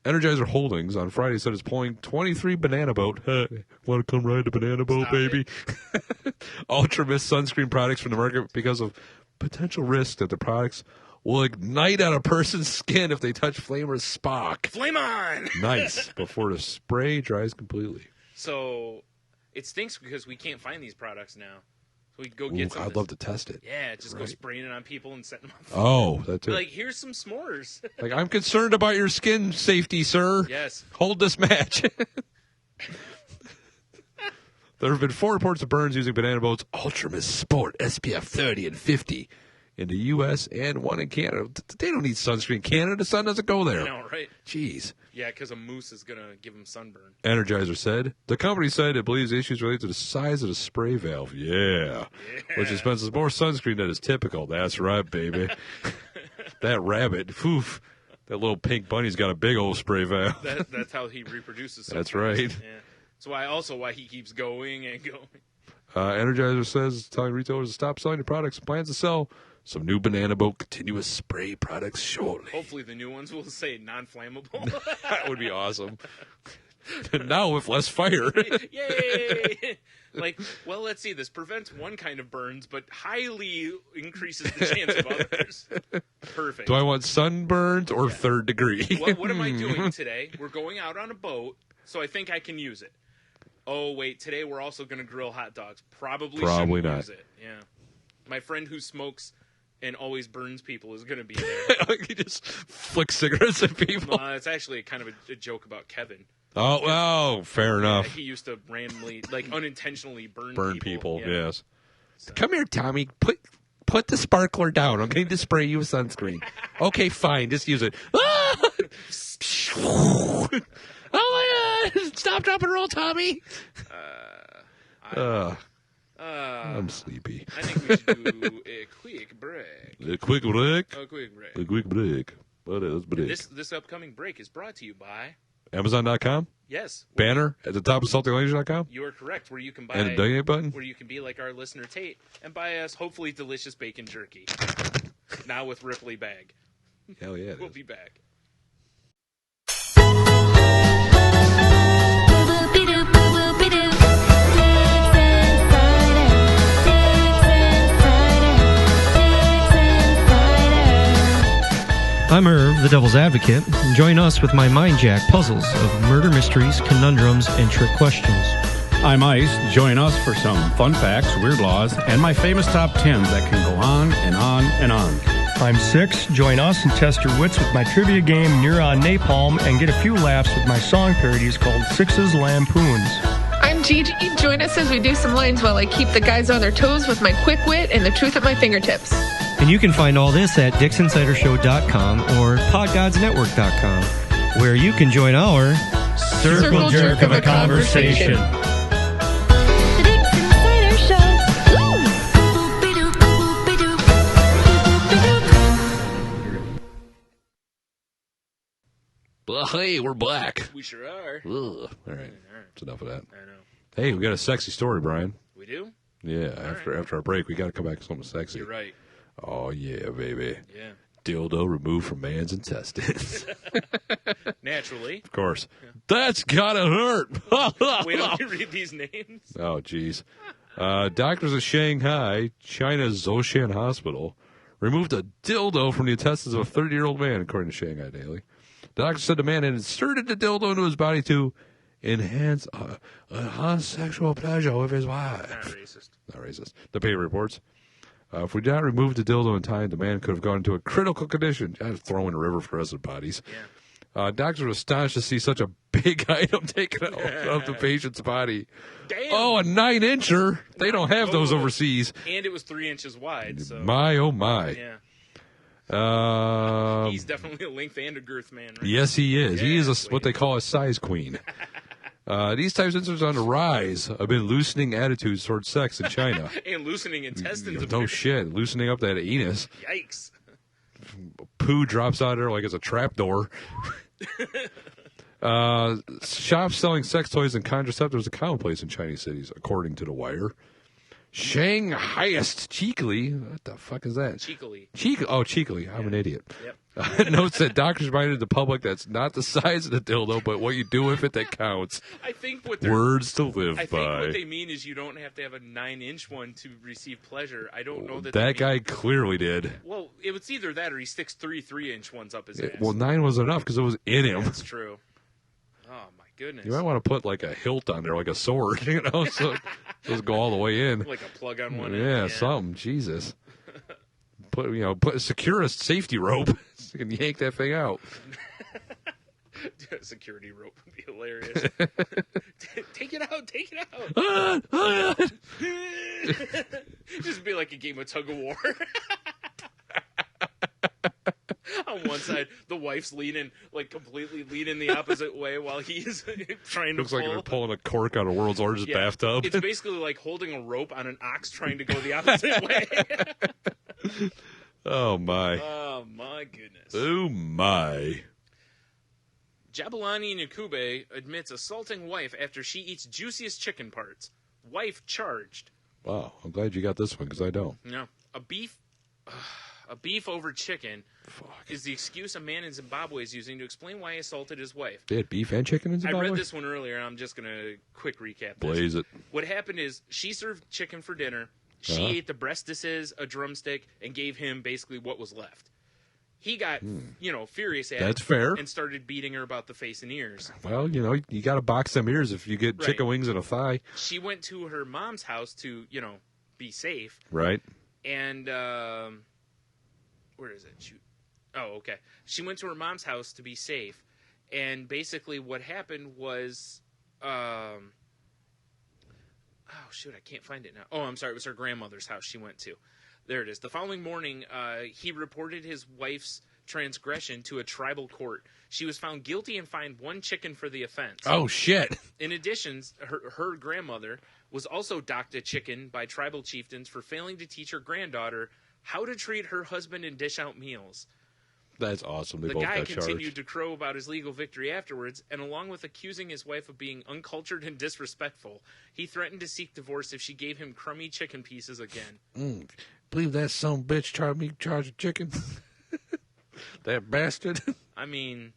Energizer Holdings on Friday said it's pulling 23 Banana Boat. Want to come ride the Banana Boat, Stop baby? Ultra Mist sunscreen products from the market because of potential risk that the products will ignite on a person's skin if they touch flame or spark. Flame on! Nice. Before the spray dries completely. So, it stinks because we can't find these products now. So we go get some. I'd love to test it. Yeah, just go spraying it on people and setting them on fire. Oh, that's it. Like, here's some s'mores. Like, I'm concerned about your skin safety, sir. Yes. Hold this match. There have been 4 reports of burns using Banana Boat's Ultra Mist Sport SPF 30 and 50 in the U.S. and 1 in Canada. They don't need sunscreen. Canada, the sun doesn't go there. I know, right? Jeez. Yeah, because a moose is going to give them sunburn. Energizer said. The company said it believes the issues relate to the size of the spray valve. Yeah. Which dispenses more sunscreen than is typical. That's right, baby. That rabbit, poof. That little pink bunny's got a big old spray valve. That's how he reproduces. So That's fast. right. Yeah. That's why he keeps going and going. Energizer says it's telling retailers to stop selling the products and plans to sell some new Banana Boat continuous spray products shortly. Hopefully the new ones will say non-flammable. That would be awesome. Now with less fire. Yay! Let's see. This prevents one kind of burns, but highly increases the chance of others. Perfect. Do I want sunburns or third degree? What am I doing today? We're going out on a boat, so I think I can use it. Oh, wait. Today we're also going to grill hot dogs. Probably shouldn't not. use it. Yeah. My friend who smokes and always burns people is going to be there. He just flicks cigarettes at people. It's actually kind of a joke about Kevin. Oh, fair enough. He used to randomly, unintentionally burn people. Yeah. Yes. So. Come here, Tommy. Put the sparkler down. I'm going to spray you with sunscreen. Okay, fine. Just use it. Oh, my God. Stop, drop, and roll, Tommy. I'm sleepy. I think we should do a quick break. A quick break? A quick break. A quick break. What is break? This upcoming break is brought to you by... Amazon.com? Yes. Banner at the top of saltylanguage.com? You are correct, where you can buy... And a donate button? Where you can be like our listener Tate and buy us, hopefully, delicious bacon jerky. Now with Ripley bag. Hell yeah. We'll be back. I'm Irv, the Devil's Advocate. Join us with my Mind Jack puzzles of murder mysteries, conundrums, and trick questions. I'm Ice. Join us for some fun facts, weird laws, and my famous top 10s that can go on and on and on. I'm Six. Join us and test your wits with my trivia game, Neuron Napalm, and get a few laughs with my song parodies called Six's Lampoons. I'm Gigi. Join us as we do some lines while I keep the guys on their toes with my quick wit and the truth at my fingertips. And you can find all this at DixInsidershow.com or PodGodsNetwork.com, where you can join our Circle Jerk of a Conversation. The Dix Insider Show. Well, hey, we're black. We sure are. Ugh. All right. That's enough of that. I know. Hey, we got a sexy story, Brian. We do? Yeah, after our break, we got to come back to something sexy. You're right. Oh, yeah, baby. Yeah. Dildo removed from man's intestines. Naturally. Of course. Yeah. That's gotta hurt. Wait till you read these names. Oh, jeez. Doctors at Shanghai, China's Zhoushan Hospital, removed a dildo from the intestines of a 30-year-old man, according to Shanghai Daily. The doctor said the man had inserted the dildo into his body to enhance sexual pleasure with his wife. Not racist. Not racist. The paper reports. If we did not remove the dildo in time, the man could have gone into a critical condition. I'd throw in a river for the rest of the bodies. Yeah. Doctors were astonished to see such a big item taken out of the patient's body. Damn. Oh, a 9-incher. They don't have those overseas. And it was 3 inches wide. So. My, oh, my. Yeah. He's definitely a length and a girth man, right? Yes, he is. Yeah, he is what they call a size queen. These types of incidents are on the rise amid loosening attitudes towards sex in China. And loosening intestines. No shit. Loosening up that anus. Yikes. Poo drops out of there like it's a trapdoor. Shops selling sex toys and contraceptives are commonplace in Chinese cities, according to The Wire. Shanghaiist cheekily. What the fuck is that? Cheekily. Cheekily. I'm an idiot. Yep. Notes that doctors reminded the public that's not the size of the dildo, but what you do with it that counts. I think words to live I by. think what they mean is you don't have to have a 9-inch one to receive pleasure. I don't know that. That guy clearly did. Well, it was either that or he sticks 3-inch ones up his ass. Well, 9 was enough because it was in him. That's true. Oh my goodness. You might want to put like a hilt on there, like a sword, so just go all the way in. Like a plug on one end. Yeah, something. Jesus. Put secure a safety rope so you can yank that thing out. A security rope would be hilarious. Take it out. Just be like a game of tug of war. On one side, the wife's completely leaning the opposite way while he's trying to Looks pull. like they're pulling a cork out of the world's largest bathtub. It's basically like holding a rope on an ox trying to go the opposite way. Oh, my. Oh, my goodness. Oh, my. Jabulani Nakube admits assaulting wife after she eats juiciest chicken parts. Wife charged. Wow, I'm glad you got this one because I don't. No. A beef over chicken is the excuse a man in Zimbabwe is using to explain why he assaulted his wife. They had beef and chicken in Zimbabwe? I read this one earlier, and I'm just going to quick recap this. Blaze it. What happened is she served chicken for dinner. She ate the breastises, a drumstick, and gave him basically what was left. He got, furious at That's her fair. and started beating her about the face and ears. Well, you got to box them ears if you get chicken wings and a thigh. She went to her mom's house to, be safe. Right. And, where is it? Shoot. Oh, okay. She went to her mom's house to be safe. And basically what happened was, oh, shoot, I can't find it now. Oh, I'm sorry. It was her grandmother's house she went to. There it is. The following morning, he reported his wife's transgression to a tribal court. She was found guilty and fined 1 chicken for the offense. Oh, shit. In addition, her grandmother was also docked a chicken by tribal chieftains for failing to teach her granddaughter how to treat her husband and dish out meals. That's awesome. They the both guy got continued charged. to crow about his legal victory afterwards, and along with accusing his wife of being uncultured and disrespectful, he threatened to seek divorce if she gave him crummy chicken pieces again. Believe that son of a bitch charged a chicken? That bastard? I mean,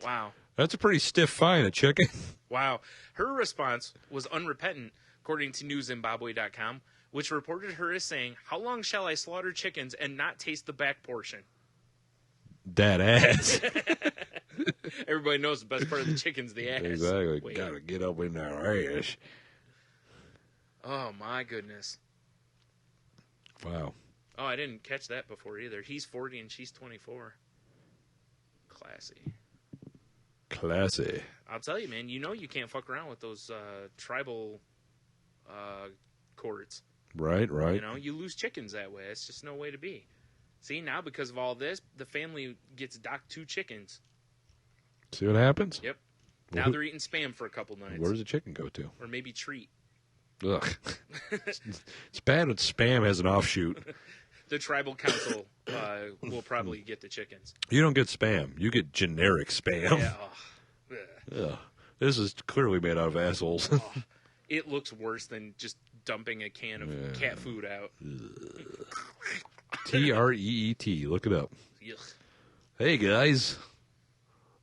wow. That's a pretty stiff fine, a chicken. Wow. Her response was unrepentant, according to NewZimbabwe.com, which reported her as saying, "How long shall I slaughter chickens and not taste the back portion?" That ass. Everybody knows the best part of the chicken's the ass. Exactly. Wait. Gotta get up in that ass. Oh, my goodness. Wow. Oh, I didn't catch that before either. He's 40 and she's 24. Classy. I'll tell you, man, you can't fuck around with those tribal courts. Right. You lose chickens that way. It's just no way to be. See, now because of all this, the family gets docked 2 chickens. See what happens? Yep. Now they're eating Spam for a couple nights. Where does the chicken go to? Or maybe Treat. Ugh. It's bad when Spam has an offshoot. The tribal council will probably get the chickens. You don't get Spam. You get generic Spam. Yeah. Ugh. This is clearly made out of assholes. It looks worse than just dumping a can of cat food out. Treet. Look it up. Yuck. Hey, guys.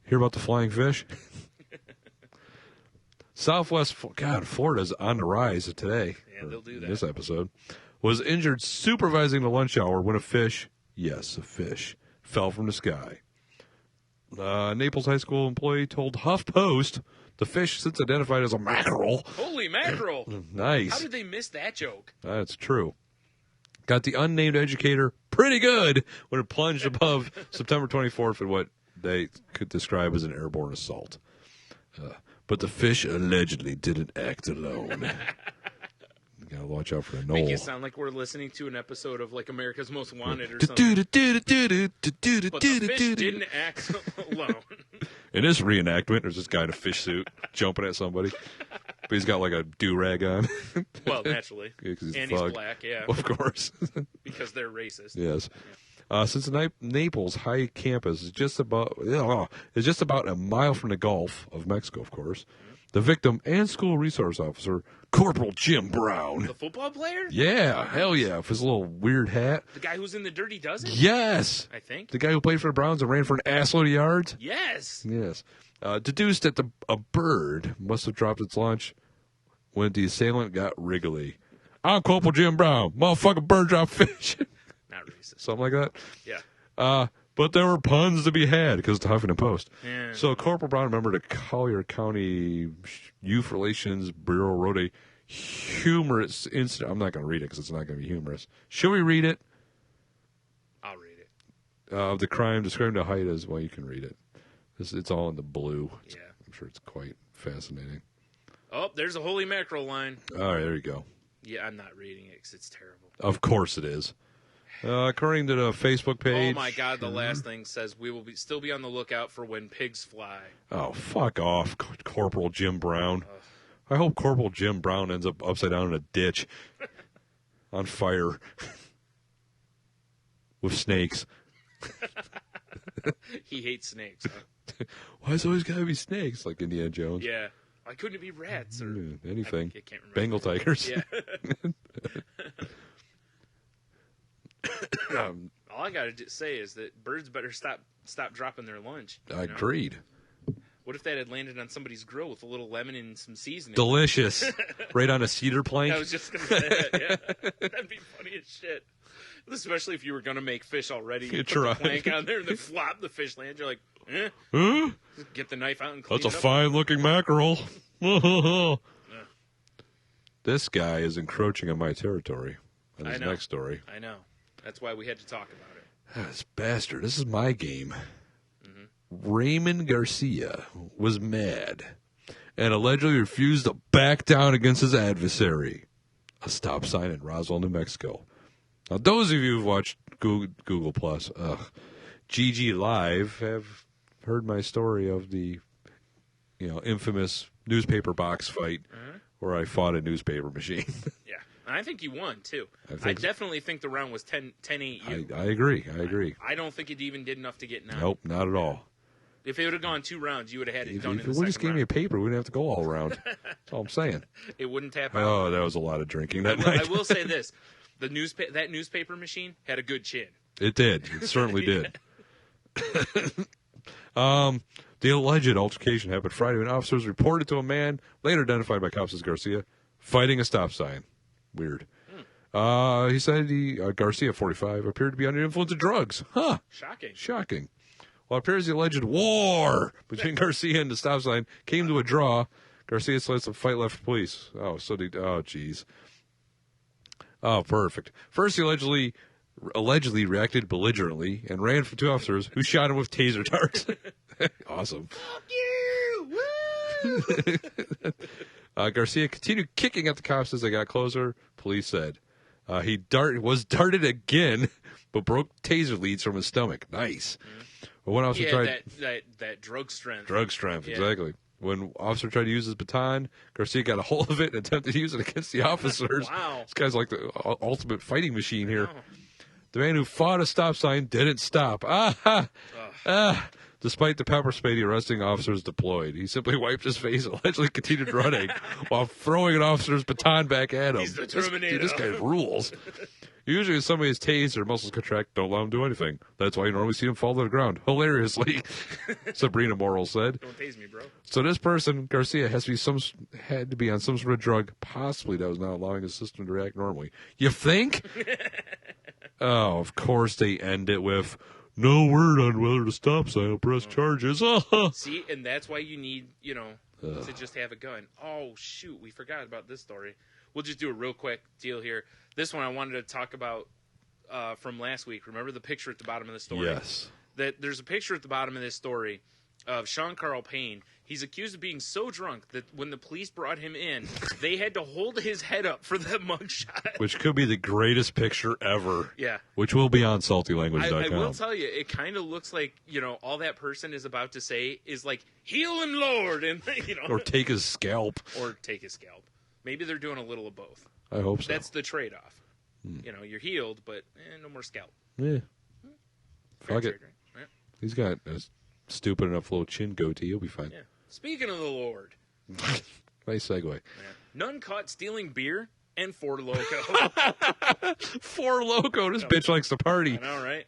Hear about the flying fish? Florida's on the rise today. Yeah, they'll do that. In this episode. Was injured supervising the lunch hour when a fish, fell from the sky. Naples High School employee told HuffPost the fish, since identified as a mackerel. Holy mackerel! Nice. How did they miss that joke? That's true. Got the unnamed educator pretty good when it plunged above September 24th in what they could describe as an airborne assault. But the fish allegedly didn't act alone. Gotta watch out for the knoll. Make it sound like we're listening to an episode of like America's Most Wanted or something. But the fish didn't act alone. In this reenactment, there's this guy in a fish suit jumping at somebody. But he's got like a do-rag on. Well, naturally. Yeah, 'cause and he's he's black, yeah. Of course. Because they're racist. Yes. Since the Naples High Campus is just about a mile from the Gulf of Mexico, of course, the victim and school resource officer, Corporal Jim Brown. The football player? Yeah, hell yeah, with his little weird hat. The guy who's in the Dirty Dozen? Yes. I think. The guy who played for the Browns and ran for an assload of yards? Yes. Yes. Deduced that a bird must have dropped its lunch when the assailant got wriggly. I'm Corporal Jim Brown. Motherfucking bird drop fish. Not racist. Something like that? Yeah. But there were puns to be had because it's Huffington Post. Yeah. So Corporal Brown, member of the Collier County Youth Relations Bureau, wrote a humorous incident. I'm not going to read it because it's not going to be humorous. Should we read it? I'll read it. Of the crime, describing the height as well. You can read it. It's all in the blue. Yeah. I'm sure it's quite fascinating. Oh, there's a holy mackerel line. All right, there you go. Yeah, I'm not reading it because it's terrible. Of course it is. According to the Facebook page. Oh my God! The last thing says we will still be on the lookout for when pigs fly. Oh, fuck off, Corporal Jim Brown. I hope Corporal Jim Brown ends up upside down in a ditch, on fire, with snakes. He hates snakes. Huh? Why is it always got to be snakes, like Indiana Jones? Yeah. Why couldn't it be rats or anything? I can't remember. Bengal tigers. Yeah. All I gotta say is that birds better stop dropping their lunch. Agreed. What if that had landed on somebody's grill with a little lemon and some seasoning? Delicious. Right on a cedar plank. I was just gonna say that. Yeah, that'd be funny as shit. Especially if you were gonna make fish already. You put the plank on there and then flop the fish land. You're like, Huh? Just get the knife out and clean That's a it up. fine-looking mackerel. This guy is encroaching on my territory. On his next story. I know. That's why we had to talk about it. This bastard. This is my game. Raymond Garcia was mad and allegedly refused to back down against his adversary. A stop sign in Roswell, New Mexico. Now, those of you who've watched Google Plus, GG Live, have heard my story of the, infamous newspaper box fight where I fought a newspaper machine. Yeah. And I think you won, too. I definitely think the round was 10-8 you. I agree. I don't think it even did enough to get 9. Nope, not at all. If it would have gone 2 rounds, you would have had it done in the If you second just gave round. me a paper, we wouldn't have to go all around. That's all I'm saying. It wouldn't tap out. Oh, that was a lot of drinking that night. I will say this. That newspaper machine had a good chin. It did. It certainly did. The alleged altercation happened Friday when officers reported to a man, later identified by cops as Garcia, fighting a stop sign. Weird. He said Garcia, 45, appeared to be under the influence of drugs. Huh. Shocking. Well, it appears the alleged war between Garcia and the stop sign came to a draw. Garcia said some fight left for police. Oh, jeez. Oh, perfect. First, he allegedly reacted belligerently and ran for 2 officers who shot him with taser darts. Awesome. Fuck you! Woo! Garcia continued kicking at the cops as they got closer, police said. He was darted again, but broke taser leads from his stomach. Nice. But one officer tried that drug strength. Drug strength, exactly. When officer tried to use his baton, Garcia got a hold of it and attempted to use it against the officers. Wow. This guy's like the ultimate fighting machine here. The man who fought a stop sign didn't stop. The Despite the pepper spray, the arresting officers deployed. He simply wiped his face and allegedly continued running while throwing an officer's baton back at him. He's the Terminator. This guy rules. Usually, if somebody is tased or muscles contract, don't let him do anything. That's why you normally see him fall to the ground. Hilariously, Sabrina Morrill said. Don't tase me, bro. So this person, Garcia, had to be on some sort of drug, possibly that was not allowing his system to react normally. You think? Oh, of course they end it with no word on whether to stop sign will press charges. See, and that's why you need, to just have a gun. Oh, shoot, we forgot about this story. We'll just do a real quick deal here. This one I wanted to talk about from last week. Remember the picture at the bottom of the story? Yes. That there's a picture at the bottom of this story of Sean Carl Payne. He's accused of being so drunk that when the police brought him in, they had to hold his head up for the mugshot. Which could be the greatest picture ever. Yeah. Which will be on saltylanguage.com. I will tell you, it kind of looks like, all that person is about to say is like, heal him, Lord, and, Or take his scalp. Or take his scalp. Maybe they're doing a little of both. I hope so. That's the trade-off. You're healed, but no more scalp. Yeah. Fair Fuck it. trade, right? Yeah. He's got a stupid enough little chin goatee. He'll be fine. Yeah. Speaking of the Lord. Nice segue. Yeah. None caught stealing beer and Four Loko. Four Loko. This bitch likes to party. I know, right?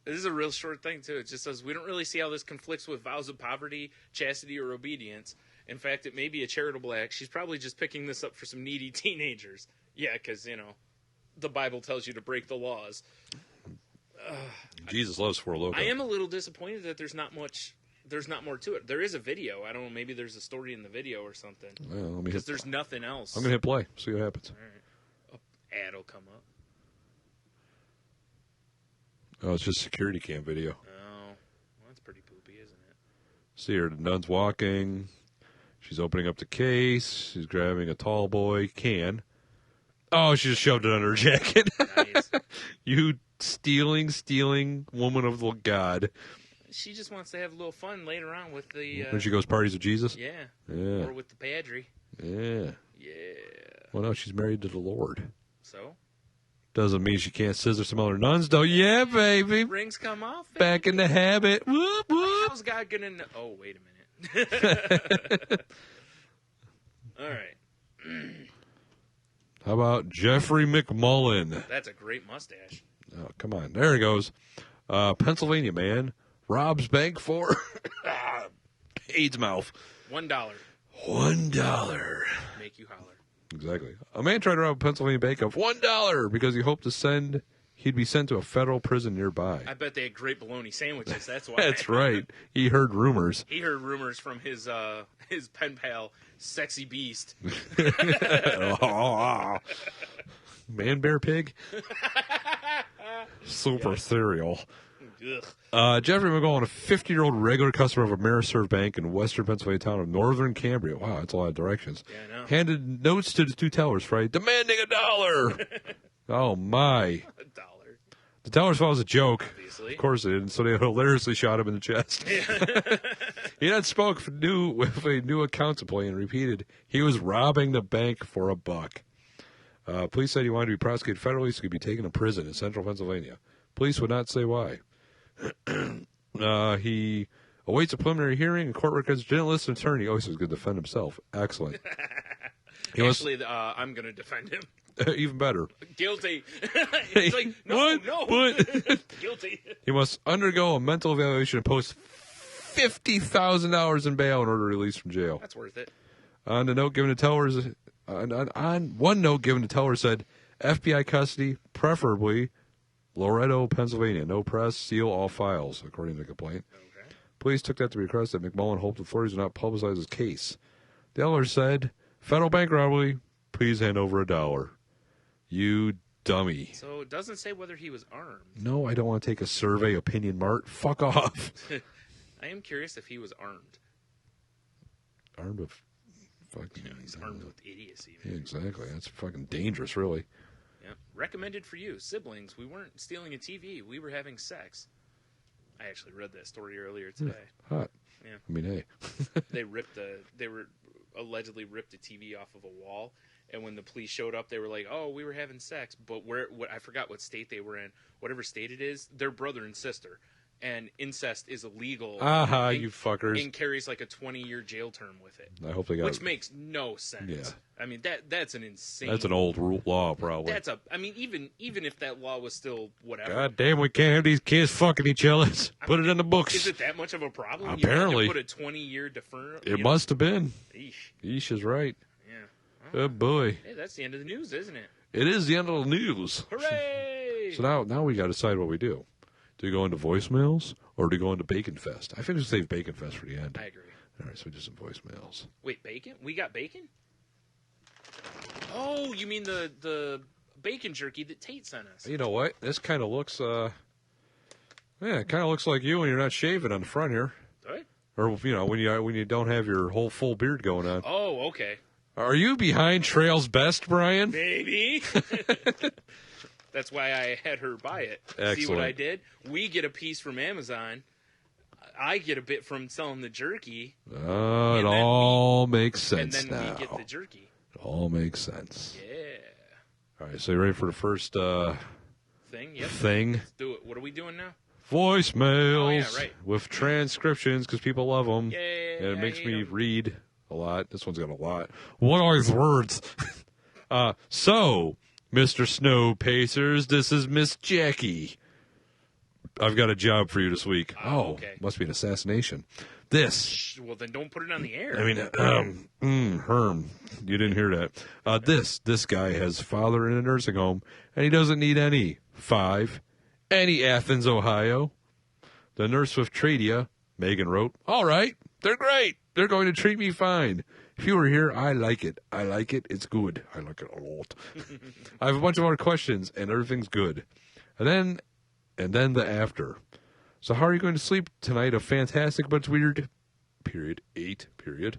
This is a real short thing, too. It just says, we don't really see how this conflicts with vows of poverty, chastity, or obedience. In fact, it may be a charitable act. She's probably just picking this up for some needy teenagers. Yeah, because, the Bible tells you to break the laws. Jesus loves Four Loko. I am a little disappointed that there's not more to it. There is a video. I don't know, maybe there's a story in the video or something. Well, because there's nothing else. I'm going to hit play. See what happens. All right. Ad will come up. Oh, it's just security cam video. Oh, well, that's pretty poopy, isn't it? See her. The nun's walking. She's opening up the case. She's grabbing a tall boy can. Oh, she just shoved it under her jacket. Nice. You stealing woman of the God. She just wants to have a little fun later on with the... When she goes parties with Jesus? Yeah. Yeah. Or with the padre. Yeah. Yeah. Well, no, she's married to the Lord. So? Doesn't mean she can't scissor some other nuns, though. Yeah, baby. Rings come off. Baby. Back in the habit. Whoop, whoop. How's God gonna know? Oh, wait a minute. All right. How about Jeffrey McMullen? That's a great mustache. Oh, come on. There he goes. Pennsylvania man robs bank for AIDS mouth. $1. $1. Make you holler. Exactly. A man tried to rob a Pennsylvania bank of $1 because he hoped he'd be sent to a federal prison nearby. I bet they had great bologna sandwiches. That's why. That's right. He heard rumors. He heard rumors from his pen pal, Sexy Beast. Man, bear, pig. Super cereal. Jeffrey McGowan, a 50-year-old regular customer of Ameriserve Bank in western Pennsylvania town of Northern Cambria. Wow, that's a lot of directions. Yeah, I know. Handed notes to the two tellers Friday, demanding $1. Oh, my. $1. The tellers thought it was a joke. Obviously. Of course they didn't, so they hilariously shot him in the chest. He then spoke with a new accounts employee and repeated he was robbing the bank for $1. Police said he wanted to be prosecuted federally so he could be taken to prison in central Pennsylvania. Police would not say why. He awaits a preliminary hearing, and court records didn't list an attorney. Oh, so he's going to defend himself. Excellent. I'm going to defend him. Even better. Guilty. He's like, no. What? Guilty. He must undergo a mental evaluation and post $50,000 in bail in order to release from jail. That's worth it. On the note given to tellers, on one note given to tellers said, FBI custody, preferably Loretto, Pennsylvania. No press, seal all files, according to the complaint. Okay. Police took that to be a request that McMullen hoped authorities would not publicize his case. The tellers said, federal bank robbery, please hand over $1. You dummy. So it doesn't say whether he was armed. No, I don't want to take a survey opinion, Mart. Fuck off. I am curious if he was armed. Armed with fucking... He's armed with idiocy, Yeah, man. exactly. That's fucking dangerous, really. Yeah. Recommended for you, siblings. We weren't stealing a TV. We were having sex. I actually read that story earlier today. Hot. Yeah. I mean, hey. They were allegedly ripped a TV off of a wall, and when the police showed up, they were like, "Oh, we were having sex," but I forgot what state they were in. Whatever state it is, they're brother and sister. and incest is illegal. Aha, and, you fuckers. And carries like a 20-year jail term with it. I hope they got Which makes no sense. Yeah. I mean, that's an insane... That's an old law, probably. I mean, even if that law was still whatever... God damn, we can't have these kids fucking each other. Put it in the books. Is it that much of a problem? Apparently. You had to put a 20-year deferment? It must have been. Eesh. Yeesh is right. Yeah. Good boy. Hey, that's the end of the news, isn't it? It is the end of the news. Hooray! So now we got to decide what we do. Do we go into voicemails or do we go into Bacon Fest? I think we should save Bacon Fest for the end. I agree. All right, so we do some voicemails. Wait, bacon? We got bacon? Oh, you mean the bacon jerky that Tate sent us? You know what? This kind of looks, it kind of looks like you when you're not shaving on the front here, What? or when you don't have your whole full beard going on. Oh, okay. Are you behind Trail's Best, Brian? Maybe. That's why I had her buy it. Excellent. See what I did? We get a piece from Amazon. I get a bit from selling the jerky. Oh, it all makes sense and then now. we get the jerky. It all makes sense. Yeah. All right, so you ready for the first Thing? Yep. thing? Let's do it. What are we doing now? Voicemails Oh, yeah, right. with transcriptions because people love them. Yay, And it I makes hate me 'em. read a lot. This one's got a lot. What are these words? So, Mr. Snow Pacers, this is Miss Jackie. I've got a job for you this week. Oh, okay. Must be an assassination. This. Well, then don't put it on the air. I mean, Herm, you didn't hear that. This guy has a father in a nursing home, and he doesn't need any Athens, Ohio. The nurse with Tradia, Megan wrote, all right, they're great. They're going to treat me fine. If you were here, I like it. I like it. It's good. I like it a lot. I have a bunch of other questions, and everything's good. And then the after. So how are you going to sleep tonight? A fantastic but weird. Period. 8. Period.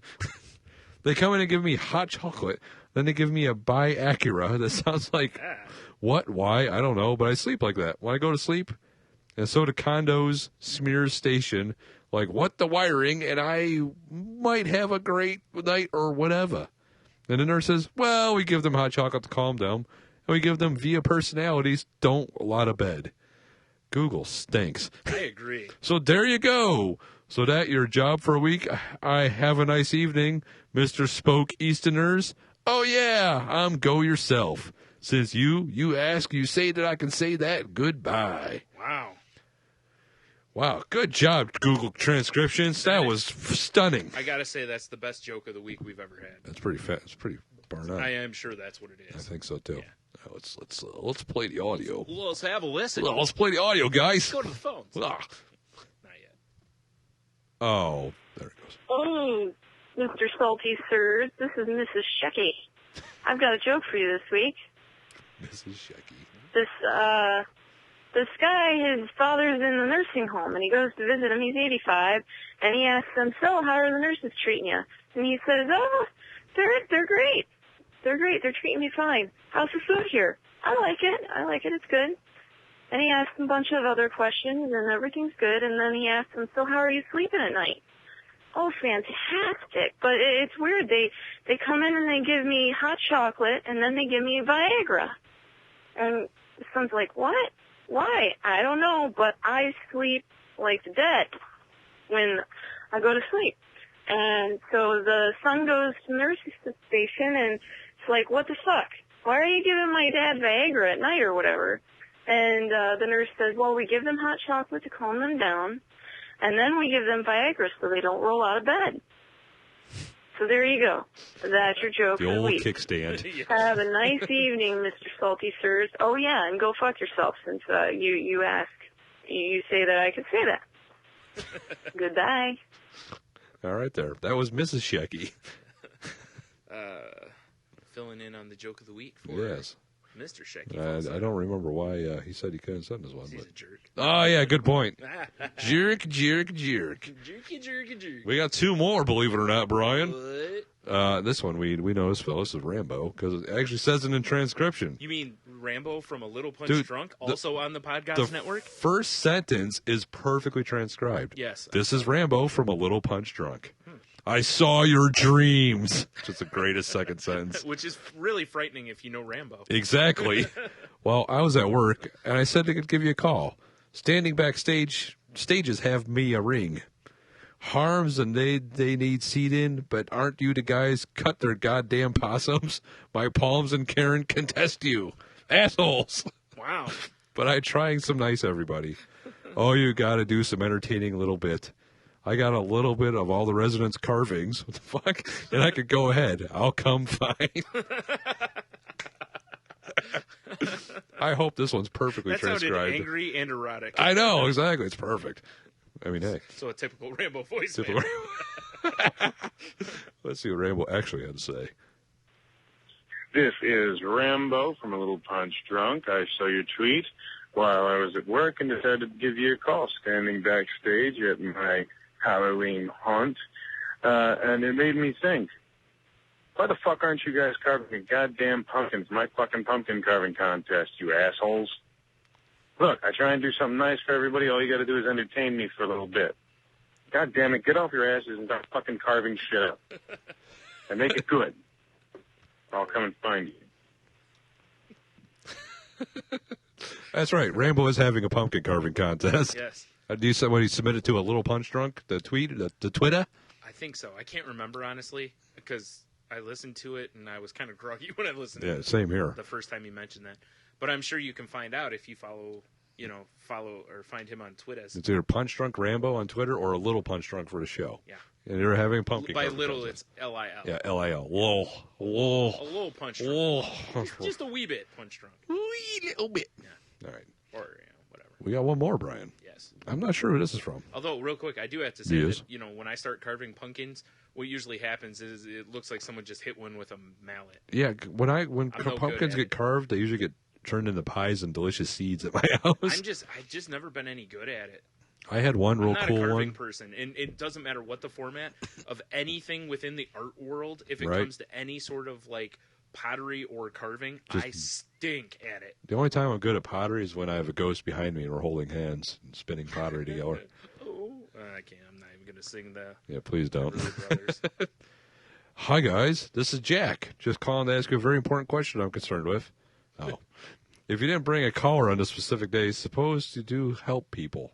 They come in and give me hot chocolate. Then they give me a Bi-Acura. That sounds like what? Why? I don't know. But I sleep like that. When I go to sleep, and so do condos, Smears Station. Like, what the wiring? And I might have a great night or whatever. And the nurse says, well, we give them hot chocolate to calm down. And we give them via personalities, don't a lot of bed. Google stinks. I agree. So there you go. So that your job for a week. I have a nice evening, Mr. Spoke Easterners. Oh, yeah, go yourself. Since you ask, you say that I can say that. Goodbye. Wow. Wow, good job, Google Transcriptions. That was stunning. I gotta say, that's the best joke of the week we've ever had. That's pretty fast. It's pretty barn out. I am sure that's what it I is. think so too. Yeah. Let's play the audio. Let's have a listen. Well, let's play the audio, guys. Go to the phones. Ah. Not yet. Oh, there it goes. Oh, Mr. Salty Sirs, this is Mrs. Shecky. I've got a joke for you this week. Mrs. Shecky. This guy, his father's in the nursing home, and he goes to visit him. He's 85, and he asks him, so, how are the nurses treating you? And he says, oh, they're great. They're great. They're treating me fine. How's the food here? I like it. It's good. And he asks him a bunch of other questions, and everything's good. And then he asks him, so how are you sleeping at night? Oh, fantastic. But it's weird. They come in and they give me hot chocolate, and then they give me Viagra. And the son's like, what? Why? I don't know, but I sleep like the dead when I go to sleep. And so the son goes to the nurse's station, and it's like, what the fuck? Why are you giving my dad Viagra at night or whatever? And the nurse says, well, we give them hot chocolate to calm them down, and then we give them Viagra so they don't roll out of bed. So there you go. That's your joke The for the old week. kickstand. Have a nice evening, Mr. Salty Sirs. Oh, yeah, and go fuck yourself since you ask. You say that I can say that. Goodbye. All right, there. That was Mrs. Shecky. Filling in on the joke of the week for Yes. Mr. Shecky. I don't remember why he said he couldn't send us one. He's But... a jerk. Oh, yeah, good point. Jerk. Jerky. We got 2 more, believe it or not, Brian. What? This one we know this fellow. This is Rambo, because it actually says it in transcription. You mean Rambo from A Little Punch Dude, Drunk, also on the Podgods Network? First sentence is perfectly transcribed. Yes. This is Rambo from A Little Punch Drunk. I saw your dreams. Which is the greatest second sentence. Which is really frightening if you know Rambo. Exactly. Well, I was at work, and I said they could give you a call. Standing backstage, stages have me a ring. Harms and they need seed in, but aren't you the guys cut their goddamn possums? My Palms and Karen contest you. Assholes. Wow. But I'm trying some nice, everybody. Oh, you got to do some entertaining little bit. I got a little bit of all the residents' carvings. What the fuck? And I could go ahead. I'll come fine. I hope this one's perfectly That sounded transcribed. angry and erotic. I know, exactly. It's perfect. I mean, hey. So a typical Rambo voice. Typical Let's see what Rambo actually had to say. This is Rambo from A Little Punch Drunk. I saw your tweet while I was at work and decided to give you a call standing backstage at my Halloween haunt. And it made me think, why the fuck aren't you guys carving goddamn pumpkins? My fucking pumpkin carving contest, you assholes. Look, I try and do something nice for everybody. All you got to do is entertain me for a little bit. God damn it, get off your asses and start fucking carving shit up. And make it good. I'll come and find you. That's right. Rambo is having a pumpkin carving contest. Yes. Do you somebody submitted to A Little Punch Drunk, the tweet, the Twitter? I think so. I can't remember, honestly, because I listened to it and I was kind of groggy when I listened to Yeah, it. same here. The first time you mentioned that. But I'm sure you can find out if you follow or find him on Twitter. It's either Punch Drunk Rambo on Twitter or A Little Punch Drunk for the show. Yeah. And they're having a pumpkin By carving little, contest. it's L-I-L. Yeah, L-I-L. Whoa. Whoa. A little punch drunk. Whoa. Just a wee bit punch drunk. Wee little bit. Yeah. All right. Or, whatever. We got one more, Brian. Yes. I'm not sure who this is from. Although, real quick, I do have to say Yes. that, when I start carving pumpkins, what usually happens is it looks like someone just hit one with a mallet. Yeah, when I'm no pumpkins good at get carved, they usually get turned into pies and delicious seeds at my house. I've just never been any good at it. I had one real I'm not cool a carving one. person, and it doesn't matter what the format of anything within the art world. If it Right. comes to any sort of like pottery or carving, I stink at it. The only time I'm good at pottery is when I have a ghost behind me and we're holding hands and spinning pottery together. I can't. I'm not even going to sing the. Yeah, please don't. Everly Brothers. Hi, guys. This is Jack. Just calling to ask you a very important question I'm concerned with. Oh. If you didn't bring a caller on a specific day, suppose you do help people.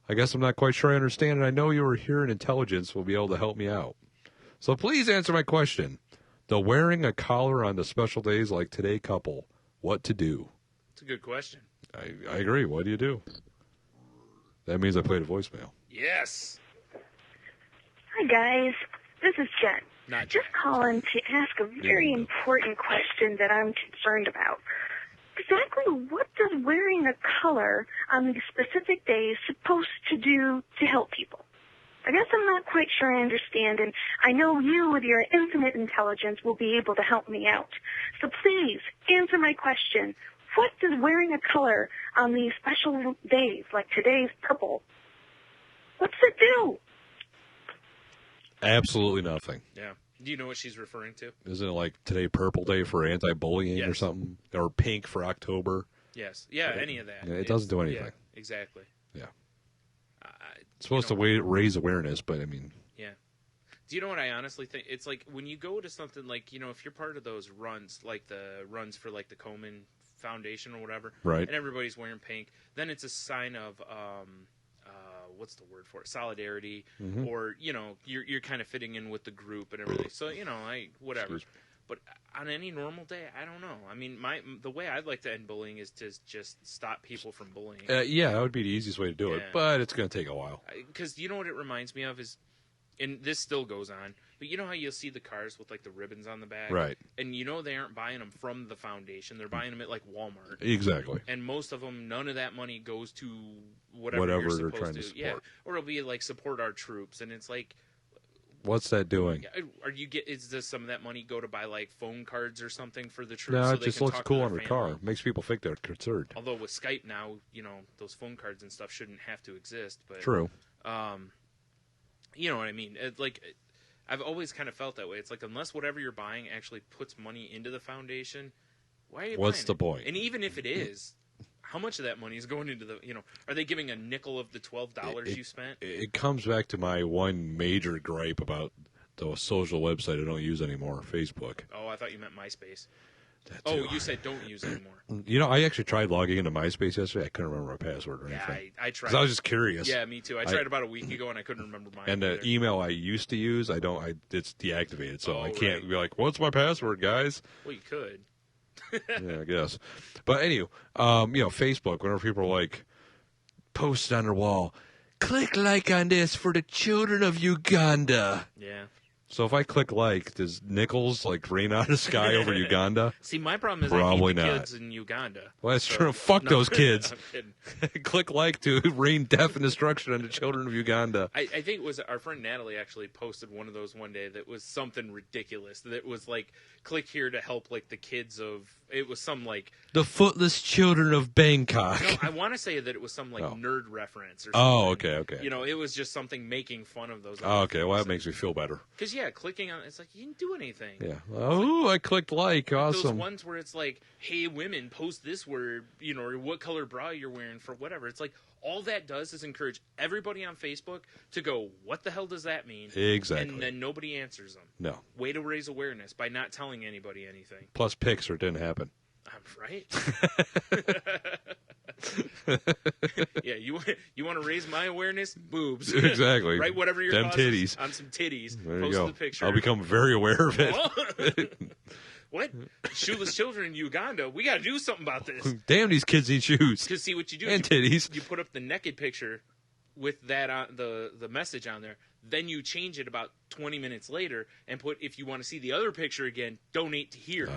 I guess I'm not quite sure I understand, and I know you are here in intelligence will be able to help me out. So please answer my question. The wearing a collar on the special days like today couple, what to do? It's a good question. I agree. What do you do? That means I played a voicemail. Yes. Hi, guys. This is Jen. Not Just calling to ask a very important question that I'm concerned about. Exactly what does wearing a color on these specific days supposed to do to help people? I guess I'm not quite sure I understand, and I know you with your infinite intelligence will be able to help me out. So please, answer my question. What does wearing a color on these special days, like today's purple, what's it do? Absolutely nothing. Yeah. Do you know what she's referring to? Isn't it like today Purple Day for anti-bullying or Yes. something? Or pink for October? Yes. Yeah, any of that. Yeah, it doesn't do anything. Yeah, exactly. Yeah. It's supposed to raise awareness, but I mean... Yeah. Do you know what I honestly think? It's like when you go to something like, if you're part of those runs, like the runs for like the Komen Foundation or whatever, Right. and everybody's wearing pink, then it's a sign of, what's the word for it? Solidarity, Mhm. or, you're kind of fitting in with the group and everything. So, whatever. Excuse me. But on any normal day, I don't know. I mean, the way I'd like to end bullying is to just stop people from bullying. yeah, that would be the easiest way to do it, Yeah. but it's going to take a while. Because you know what it reminds me of is, and this still goes on, but you know how you'll see the cars with like the ribbons on the back? Right. And they aren't buying them from the foundation. They're buying them at like Walmart. Exactly. And most of them, none of that money goes to whatever Whatever you're they're supposed trying to Yeah. support. Or it'll be like support our troops. And it's like, What's that doing? does some of that money go to buy like phone cards or something for the troops? No, so it they just can looks talk to cool their on the family? car. Makes people think they're concerned. Although with Skype now, those phone cards and stuff shouldn't have to exist. But True. You know what I mean? I've always kind of felt that way. It's like unless whatever you're buying actually puts money into the foundation, why are you What's buying the it? point? And even if it is, how much of that money is going into the? Are they giving a nickel of the $12 you spent? It comes back to my one major gripe about the social website I don't use anymore, Facebook. Oh, I thought you meant MySpace. You said don't use anymore. You know, I actually tried logging into MySpace yesterday. I couldn't remember my password or Yeah, anything. I tried. 'Cause I was just curious. Yeah, me too. I tried about a week ago, and I couldn't remember mine. And the either. email I used to use, it's deactivated, so I can't right. be like, "What's my password, guys?" Well, you could. Yeah, I guess. But anyway, Facebook. Whenever people are like, post on their wall, click like on this for the children of Uganda. Yeah. So if I click like, does nickels like rain out of the sky over Uganda? See, my problem is Probably I hate the not. kids in Uganda. Well, that's So- true. Fuck No, those kids. I'm kidding. Click like to rain death and destruction on the children of Uganda. I think it was our friend Natalie actually posted one of those one day that was something ridiculous. That was like, click here to help like the kids of. It was some like. The footless children of Bangkok. No, I want to say that it was some like nerd reference or something. Oh, okay. You know, it was just something making fun of those. Oh, okay. Well, that makes me feel better. Because yeah, clicking on it's like you didn't do anything. Yeah. Oh, I clicked like. Those Awesome. ones where it's like, hey, women, post this word, you know, or what color bra you're wearing for whatever. It's like all that does is encourage everybody on Facebook to go, what the hell does that mean? Exactly. And then nobody answers them. No. Way to raise awareness by not telling anybody anything. Plus pics or it didn't happen. Right? Yeah, you want to raise my awareness? Boobs. Exactly. Right, whatever your Them cause is titties. on some titties. There you Post go. the picture. I'll become very aware of it. What? Shoeless children in Uganda? We got to do something about this. Damn, these kids need shoes. Because see what you do. And you, titties. You put up the naked picture with that on the message on there. Then you change it about 20 minutes later and put, if you want to see the other picture again, donate to here.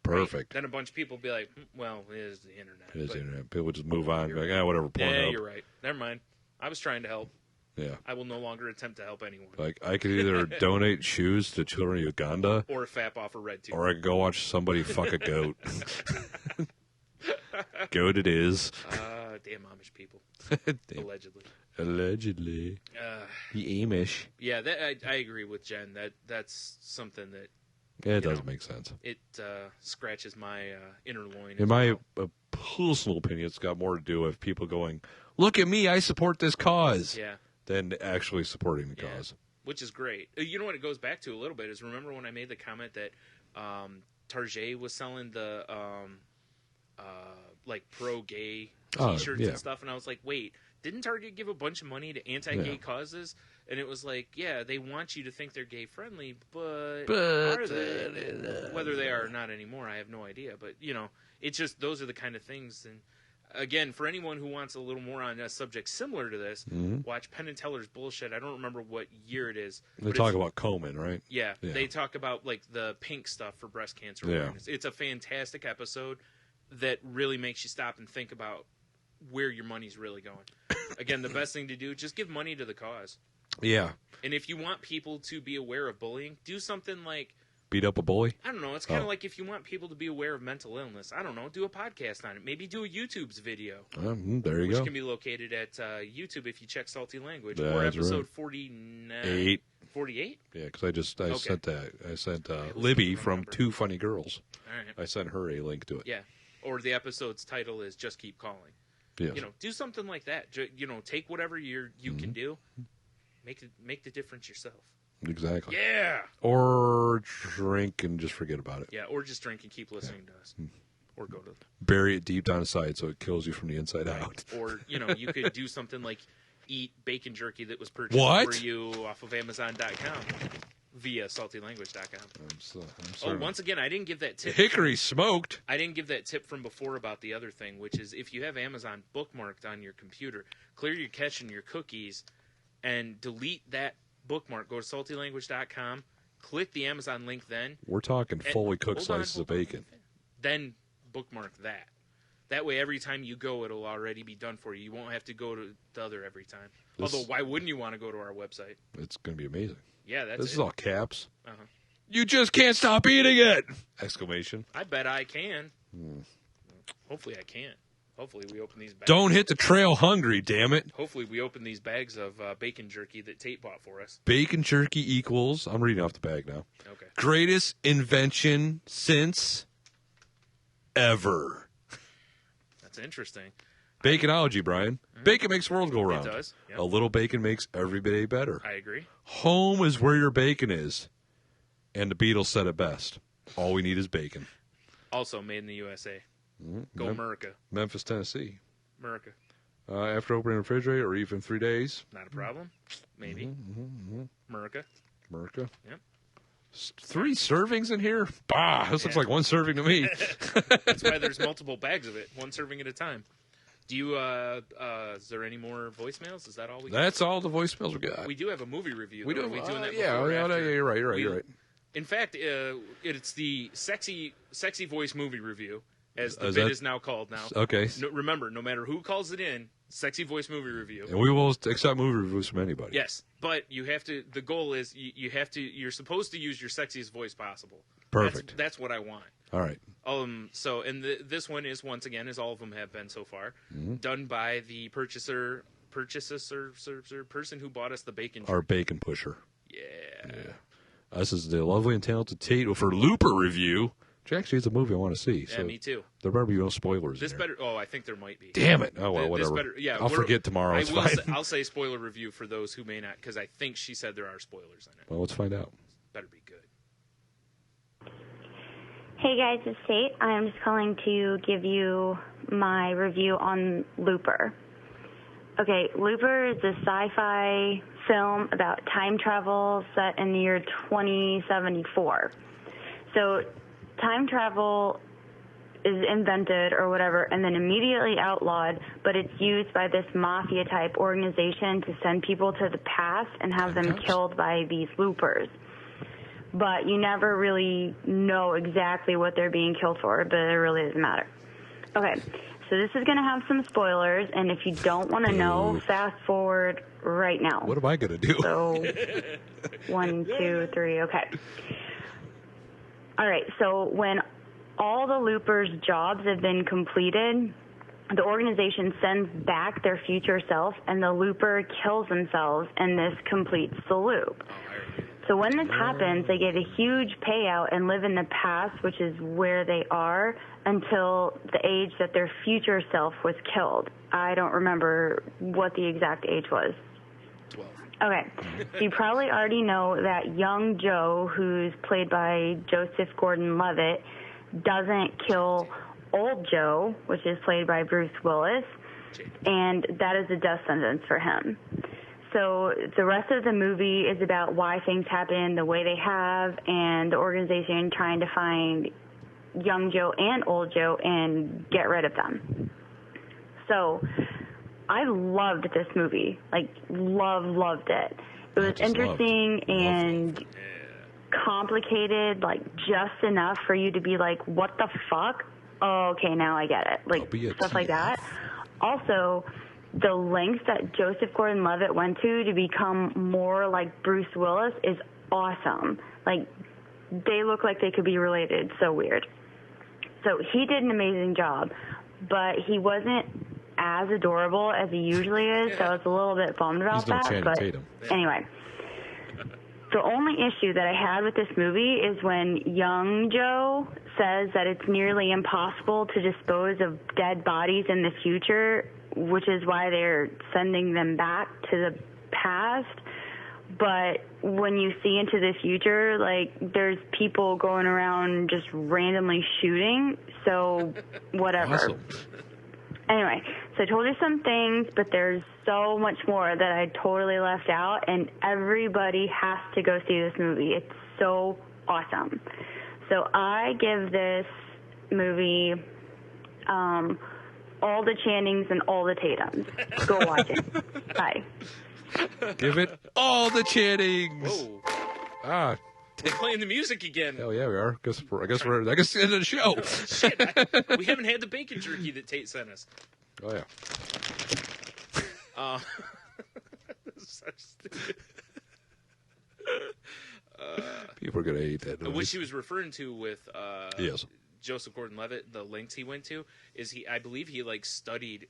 Perfect. Right? Then a bunch of people will be like, well, it is the internet. It is but the internet. People just move on. Be like, whatever. Porn yeah, up. you're right. Never mind. I was trying to help. Yeah. I will no longer attempt to help anyone. Like, I could either donate shoes to children of Uganda, Or fap off a red tube. or I could go watch somebody fuck a goat. Goat it is. Damn Amish people. Damn. Allegedly. Allegedly. The Amish. Yeah, I agree with Jen. That's something that Yeah, it doesn't make sense. it scratches my inner loin. In my personal opinion, it's got more to do with people going, look at me, I support this cause, Yeah. than actually supporting the cause. Which is great. You know what it goes back to a little bit is remember when I made the comment that Target was selling the like pro-gay T-shirts and stuff, and I was like, wait, didn't Target give a bunch of money to anti-gay causes? And it was like, yeah, they want you to think they're gay-friendly, but are they? Whether they are or not anymore, I have no idea. But, you know, it's just those are the kind of things. And, again, for anyone who wants a little more on a subject similar to this, watch Penn and Teller's Bullshit. I don't remember what year it is. They talk about Komen, right? Yeah, they talk about, like, the pink stuff for breast cancer awareness. It's a fantastic episode that really makes you stop and think about where your money's really going. Again, the best thing to do, just give money to the cause. Yeah. And if you want people to be aware of bullying, do something like... Beat up a bully? I don't know. It's kind of like if you want people to be aware of mental illness. I don't know. Do a podcast on it. Maybe do a YouTube's video. There you which go. can be located at YouTube if you check Salty Language. That's or episode right. 49... 48? Yeah, because I sent Libby from Two Funny Girls. All right. I sent her a link to it. Yeah. Or the episode's title is Just Keep Calling. Yes. You know, do something like that. You know, take whatever you can do, make the difference yourself. Exactly. Yeah. Or drink and just forget about it. Yeah, or just drink and keep listening to us. Or go to... Bury it deep down inside so it kills you from the inside out. Or, you know, you could do something like eat bacon jerky that was purchased for you off of Amazon.com via saltylanguage.com. I'm once again, I didn't give that tip. Hickory smoked. I didn't give that tip from before about the other thing, which is if you have Amazon bookmarked on your computer, clear your cache and your cookies and delete that bookmark. Go to saltylanguage.com, click the Amazon link then. We're talking fully cooked slices of bacon. Then bookmark that. That way, every time you go, it'll already be done for you. You won't have to go to the other every time. Although, why wouldn't you want to go to our website? It's going to be amazing. Yeah, that's This is all caps. Uh-huh. You just can't stop eating it! Exclamation. I bet I can. Hopefully I can. Hopefully we open these bags. Don't hit the trail hungry, damn it. Hopefully we open these bags of bacon jerky that Tate bought for us. Bacon jerky equals, I'm reading off the bag now. Okay. Greatest invention since ever. That's interesting. Baconology, Brian. Bacon makes the world go round. It does. Yep. A little bacon makes every day better. I agree. Home is where your bacon is. And the Beatles said it best. All we need is bacon. Also made in the USA. Go America. Memphis, Tennessee. America. After opening the refrigerator, or even 3 days. Not a problem. Maybe. America. America. Yep. 3 servings in here? Bah, this looks like 1 serving to me. That's why there's multiple bags of it, 1 serving at a time. Do you, is there any more voicemails? Is that all we got? That's all the voicemails we got. We do have a movie review. We do. Are we doing that yeah, before or after? you're right. You're right. In fact, it's the sexy voice movie review, as the Is bit that- is now called now. Okay. No, remember, no matter who calls it in, sexy voice movie review. And we will accept movie reviews from anybody. Yes, but you have to. The goal is you're supposed to use your sexiest voice possible. Perfect. That's what I want. All right. So, and this one is, once again, as all of them have been so far, done by the person who bought us the bacon. Our bacon pusher. Yeah. This is the lovely and talented Tate with her Looper review, which actually is a movie I want to see. Yeah, so me too. There better be no spoilers. This in there. better. Oh, I think there might be. Damn it! Oh well, This whatever. better, I'll forget tomorrow. It's fine. I'll say spoiler review for those who may not, because I think she said there are spoilers in it. Well, let's find out. Better be good. Hey guys, it's Tate. I'm just calling to give you my review on Looper. Okay, Looper is a sci-fi film about time travel set in the year 2074. So time travel is invented or whatever and then immediately outlawed, but it's used by this mafia-type organization to send people to the past and have them killed by these loopers. But you never really know exactly what they're being killed for, but it really doesn't matter. Okay, so this is going to have some spoilers, and if you don't want to know, fast forward right now. What am I going to do? So, 1, 2, 3, okay. All right, so when all the loopers' jobs have been completed, the organization sends back their future self, and the looper kills themselves, and this completes the loop. So when this happens, they get a huge payout and live in the past, which is where they are, until the age that their future self was killed. I don't remember what the exact age was. 12. Okay, so you probably already know that young Joe, who's played by Joseph Gordon-Levitt, doesn't kill old Joe, which is played by Bruce Willis, and that is a death sentence for him. So the rest of the movie is about why things happen the way they have and the organization trying to find young Joe and old Joe and get rid of them. So I loved this movie. Like, loved it. It was interesting and complicated, like, just enough for you to be like, what the fuck? Oh, okay, now I get it. Like, stuff like that. Also, the lengths that Joseph Gordon-Levitt went to become more like Bruce Willis is awesome. Like, they look like they could be related. So weird. So he did an amazing job, but he wasn't as adorable as he usually is, so I was a little bit bummed about that. But anyway, the only issue that I had with this movie is when young Joe says that it's nearly impossible to dispose of dead bodies in the future, which is why they're sending them back to the past. But when you see into the future, like, there's people going around just randomly shooting, so whatever. Awesome. Anyway, so I told you some things, but there's so much more that I totally left out, and everybody has to go see this movie. It's so awesome. So I give this movie all the Channings and all the Tatums. Go watch it. Bye. Give it all the Channings. Whoa. Ah. We're playing the music again. Hell yeah, we are. I guess we're end of the show. Shit, we haven't had the bacon jerky that Tate sent us. Oh yeah. Such stupid. People are gonna hate that. What she was referring to with yes. Joseph Gordon-Levitt, the lengths he went to, is I believe he like studied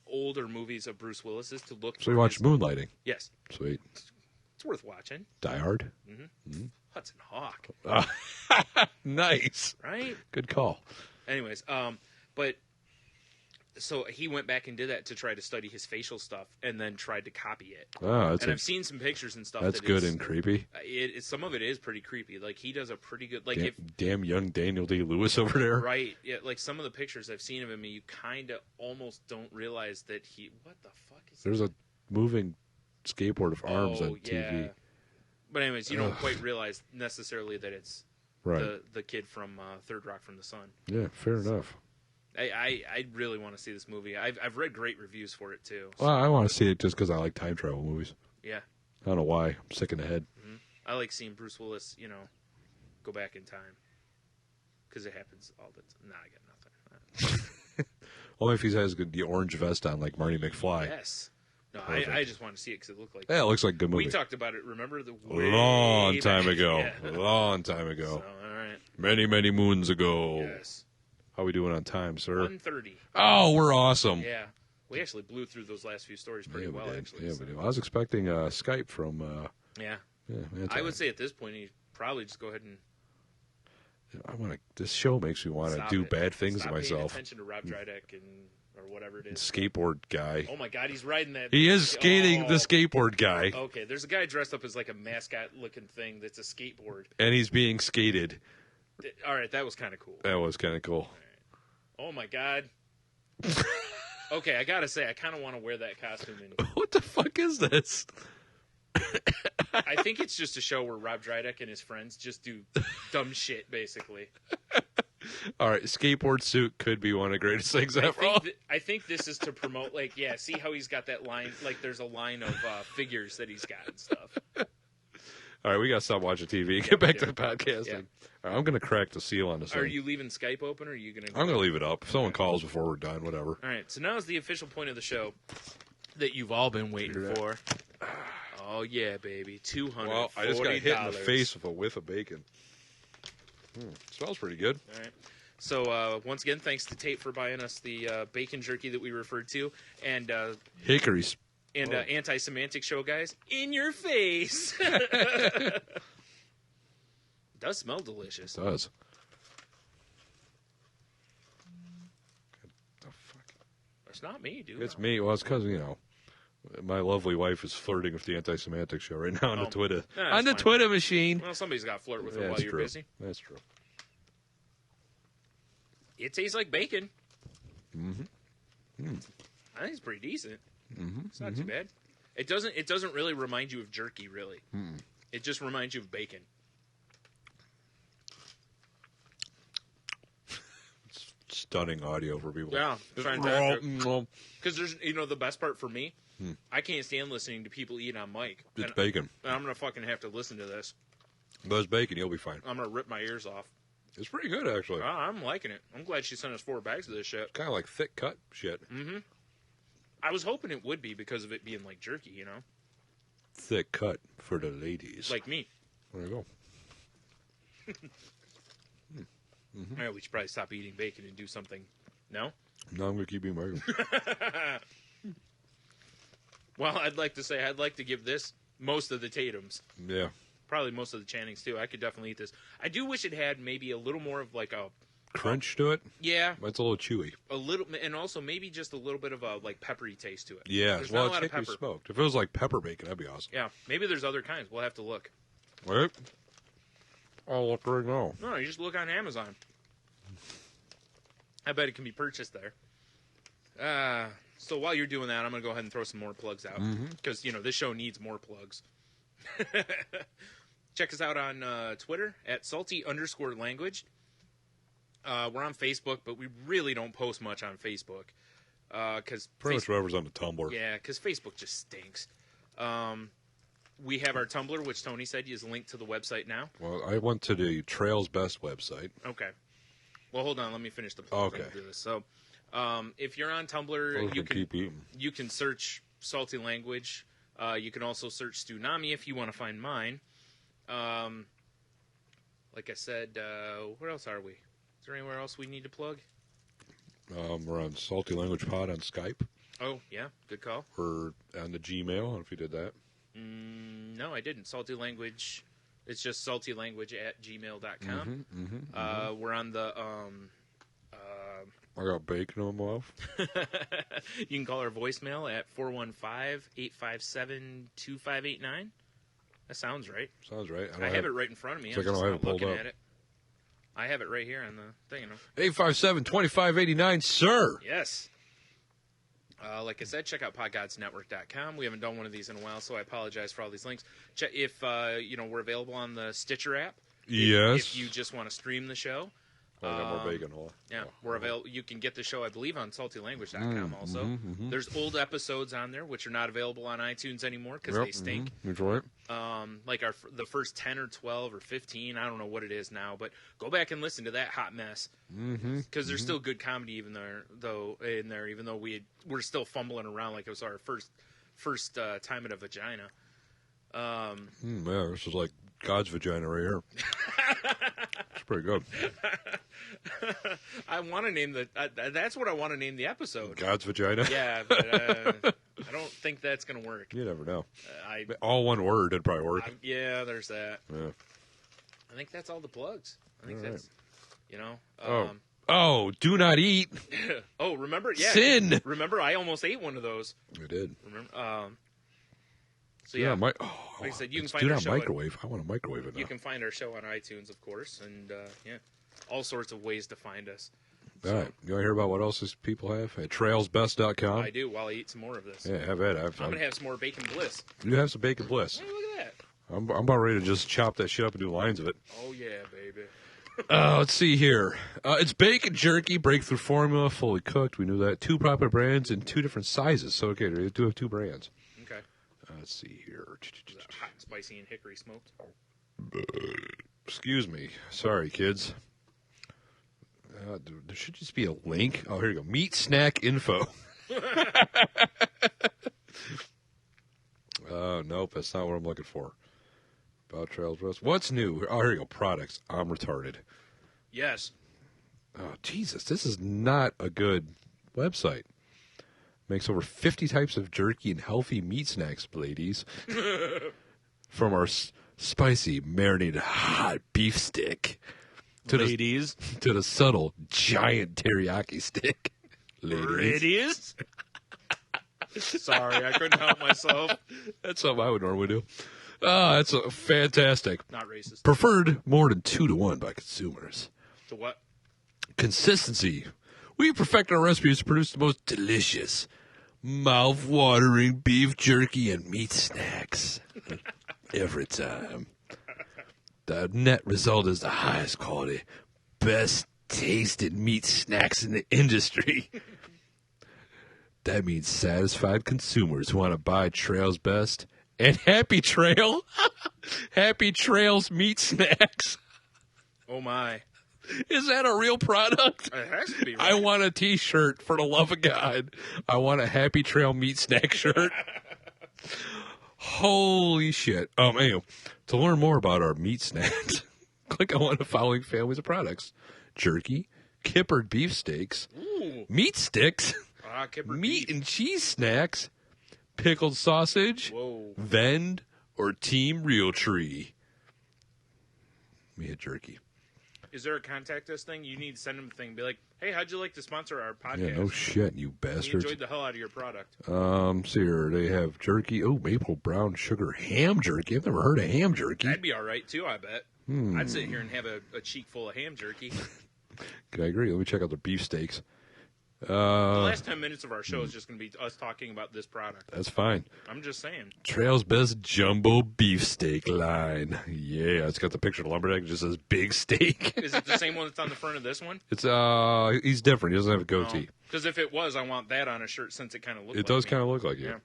older movies of Bruce Willis's to look. So you watched Moonlighting? Yes. Sweet. It's worth watching. Die Hard? Mm-hmm. Hudson Hawk. Nice. Right? Good call. Anyways, but So he went back and did that to try to study his facial stuff, and then tried to copy it. Oh, and I've seen some pictures and stuff. That's good and creepy. Some of it is pretty creepy. Like he does a pretty good. Like damn young Daniel Day-Lewis over there. Right. Yeah. Like some of the pictures I've seen of him, you kind of almost don't realize that he. What the fuck is? There's a moving skateboard of arms on TV. Yeah. But anyways, you don't quite realize necessarily that it's the kid from Third Rock from the Sun. Yeah. Fair enough. I really want to see this movie. I've read great reviews for it too. So. Well, I want to see it just because I like time travel movies. Yeah. I don't know why. I'm sick in the head. Mm-hmm. I like seeing Bruce Willis, go back in time because it happens all the time. Nah, I got nothing. Only if he has the orange vest on, like Marty McFly. Yes. No, I just want to see it because it looked like. Yeah, it looks like a good movie. We talked about it. Remember long time ago. Yeah. Long time ago. So, all right. Many, many moons ago. Yes. How we doing on time, sir? 1:30. Oh, we're awesome. Yeah. We actually blew through those last few stories pretty well, actually. Yeah, we did. I was expecting Skype from... Yeah, I would say at this point, you probably just go ahead and... This show makes me want to do bad things to myself. Stop paying attention to Rob Drydeck or whatever it is. Skateboard guy. Oh, my God, he's riding that... He is skating the skateboard guy. Okay, there's a guy dressed up as like a mascot-looking thing that's a skateboard. And he's being skated. All right, that was kind of cool. That was kind of cool. Oh, my God. Okay, I got to say, I kind of want to wear that costume. What the fuck is this? I think it's just a show where Rob Drydeck and his friends just do dumb shit, basically. All right, skateboard suit could be one of the greatest things ever. I think this is to promote, see how he's got that line, there's a line of figures that he's got and stuff. All right, we got to stop watching TV. Get back to the podcasting. Yeah. All right, I'm going to crack the seal on this one. Are you leaving Skype open, or are you going to... I'm going to leave it up. If someone calls before we're done, whatever. All right, so now is the official point of the show that you've all been waiting for. Oh, yeah, baby. $240. Well, I just got hit in the face with a whiff of bacon. Smells pretty good. All right. So, once again, thanks to Tate for buying us the bacon jerky that we referred to. And Hickory's. And Anti-Semantic Show, guys. In your face. It does smell delicious. It does. What the fuck? It's not me, dude. It's me. Well, it's because, my lovely wife is flirting with the Anti-Semantic Show right now on the Twitter. On the Twitter machine. Well, somebody's got to flirt with her while you're busy. That's true. It tastes like bacon. Mm-hmm. I think it's pretty decent. Mm-hmm. It's not too bad. It doesn't really remind you of jerky, really. Mm-mm. It just reminds you of bacon. Stunning audio for people. Yeah, because there's the best part for me, I can't stand listening to people eat on mic. It's bacon. And I'm gonna fucking have to listen to this. Those bacon, you'll be fine. I'm gonna rip my ears off. It's pretty good, actually. I'm liking it. I'm glad she sent us 4 bags of this shit. Kind of like thick cut shit. Mm-hmm. I was hoping it would be because of it being like jerky, Thick cut for the ladies. Like me. There you go. Mm-hmm. We should probably stop eating bacon and do something. No? No, I'm going to keep eating bacon. Well, I'd like to give this most of the Tatums. Yeah. Probably most of the Channings, too. I could definitely eat this. I do wish it had maybe a little more of like a... crunch to it? Yeah. It's a little chewy. A little, and also maybe just a little bit of a peppery taste to it. Yeah. There's well, not a lot it's of pepper. smoked. If it was like pepper bacon, that'd be awesome. Yeah. Maybe there's other kinds. We'll have to look. Right? I'll look right now. No, you just look on Amazon. I bet it can be purchased there. So while you're doing that, I'm going to go ahead and throw some more plugs out. Because, this show needs more plugs. Check us out on Twitter at salty_language. We're on Facebook, but we really don't post much on Facebook. Pretty much whatever's on the Tumblr. Yeah, because Facebook just stinks. We have our Tumblr, which Tony said is linked to the website now. Well, I went to the Trails Best website. Okay. Well, hold on. Let me finish the plug. Okay. Do this. So, if you're on Tumblr, you can search Salty Language. You can also search Stunami if you want to find mine. Like I said, where else are we? Is there anywhere else we need to plug? We're on Salty Language Pod on Skype. Oh, yeah. Good call. We're on the Gmail. I don't know if you did that. No, I didn't. Salty Language. It's just saltylanguage@gmail.com. We're on the I got bacon on my mouth. You can call our voicemail at 415-857-2589. That sounds right. Sounds right. I have it right in front of me. It's I'm like I just don't have not it pulled looking up. at it. I have it right here on the thing, 857-2589, sir. Yes. Like I said, check out podgodsnetwork.com. We haven't done one of these in a while, so I apologize for all these links. Check if we're available on the Stitcher app. Yes. If you just want to stream the show. I got more bacon. Hold on. Yeah, we're available. You can get the show, I believe, on saltylanguage.com also. There's old episodes on there which are not available on iTunes anymore because they stink. That's right. Like the first 10 or 12 or 15, I don't know what it is now, but go back and listen to that hot mess because there's still good comedy even there, even though we're still fumbling around like it was our first time at a vagina. Yeah, this is like God's vagina right here. It's pretty good. I want to name that's what I want to name the episode. God's vagina? Yeah, but I don't think that's going to work. You never know. All one word, it'd probably work. Yeah, there's that. Yeah. I think that's all the plugs. I think All that's, do not eat. Oh, remember? Yeah. Sin. Remember, I almost ate one of those. You did. Remember? Like I said, you can it's find do our not show. microwave. I want to microwave it now. You can find our show on iTunes, of course, and all sorts of ways to find us. All right. You want to hear about what else these people have? At trailsbest.com. I do, while I eat some more of this. Yeah, have at it. I'm going to have some more bacon bliss. You have some bacon bliss. Hey, look at that. I'm about ready to just chop that shit up and do lines of it. Oh, yeah, baby. Let's see here. It's bacon jerky, breakthrough formula, fully cooked. We knew that. 2 popular brands in 2 different sizes. So, okay, they do have 2 brands. Okay. Let's see here. Hot and spicy and hickory smoked. Excuse me. Sorry, kids. There should just be a link. Oh, here you go. Meat snack info. Nope, that's not what I'm looking for. About Trails West. What's new? Oh, here you go. Products. I'm retarded. Yes. Oh, Jesus. This is not a good website. Makes over 50 types of jerky and healthy meat snacks, ladies. From our spicy, marinated, hot beef stick. To ladies. To the subtle, giant teriyaki stick. Ladies. Sorry, I couldn't help myself. That's something I would normally do. That's fantastic. Not racist. Preferred more than 2-to-1 by consumers. To what? Consistency. We perfect our recipes to produce the most delicious, mouth-watering beef jerky and meat snacks every time. The net result is the highest quality, best tasted meat snacks in the industry. That means satisfied consumers want to buy Trail's Best and Happy Trail. Happy Trail's meat snacks. Oh, my. Is that a real product? It has to be, right? I want a T-shirt, for the love of God. I want a Happy Trail meat snack shirt. Holy shit. Anyway, to learn more about our meat snacks, click on one of the following families of products. Jerky, kippered beef steaks, meat sticks, meat and cheese snacks, pickled sausage, Vend, or Team Real Tree. Me hit jerky. Is there a contact us thing? You need to send them a thing. Be like, hey, how'd you like to sponsor our podcast? Yeah, no shit, you bastards. We enjoyed the hell out of your product. See here, they have jerky. Oh, maple brown sugar ham jerky. I've never heard of ham jerky. That'd be all right, too, I bet. I'd sit here and have a cheek full of ham jerky. I agree. Let me check out the beef steaks. The last 10 minutes of our show is just going to be us talking about this product. That's fine. I'm just saying. Trail's Best Jumbo Beefsteak line. Yeah, it's got the picture of the lumberjack. It just says big steak. Is it the same one that's on the front of this one? It's he's different. He doesn't have a goatee. Because if it was, I want that on a shirt since it kind of looks like it. It does kind of look like it.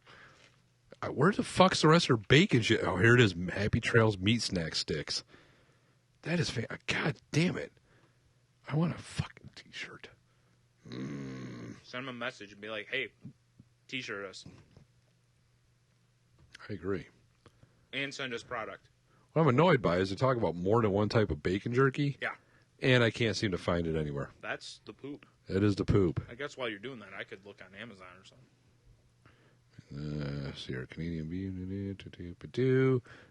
Yeah. Where the fuck's the rest of her bacon shit? Oh, here it is. Happy Trails meat snack sticks. That is God damn it. I want a fucking T-shirt. Send them a message and be like, hey, T-shirt us. I agree. And send us product. What I'm annoyed by is they talk about more than one type of bacon jerky. Yeah. And I can't seem to find it anywhere. That's the poop. That is the poop. I guess while you're doing that, I could look on Amazon or something. See our Canadian beef.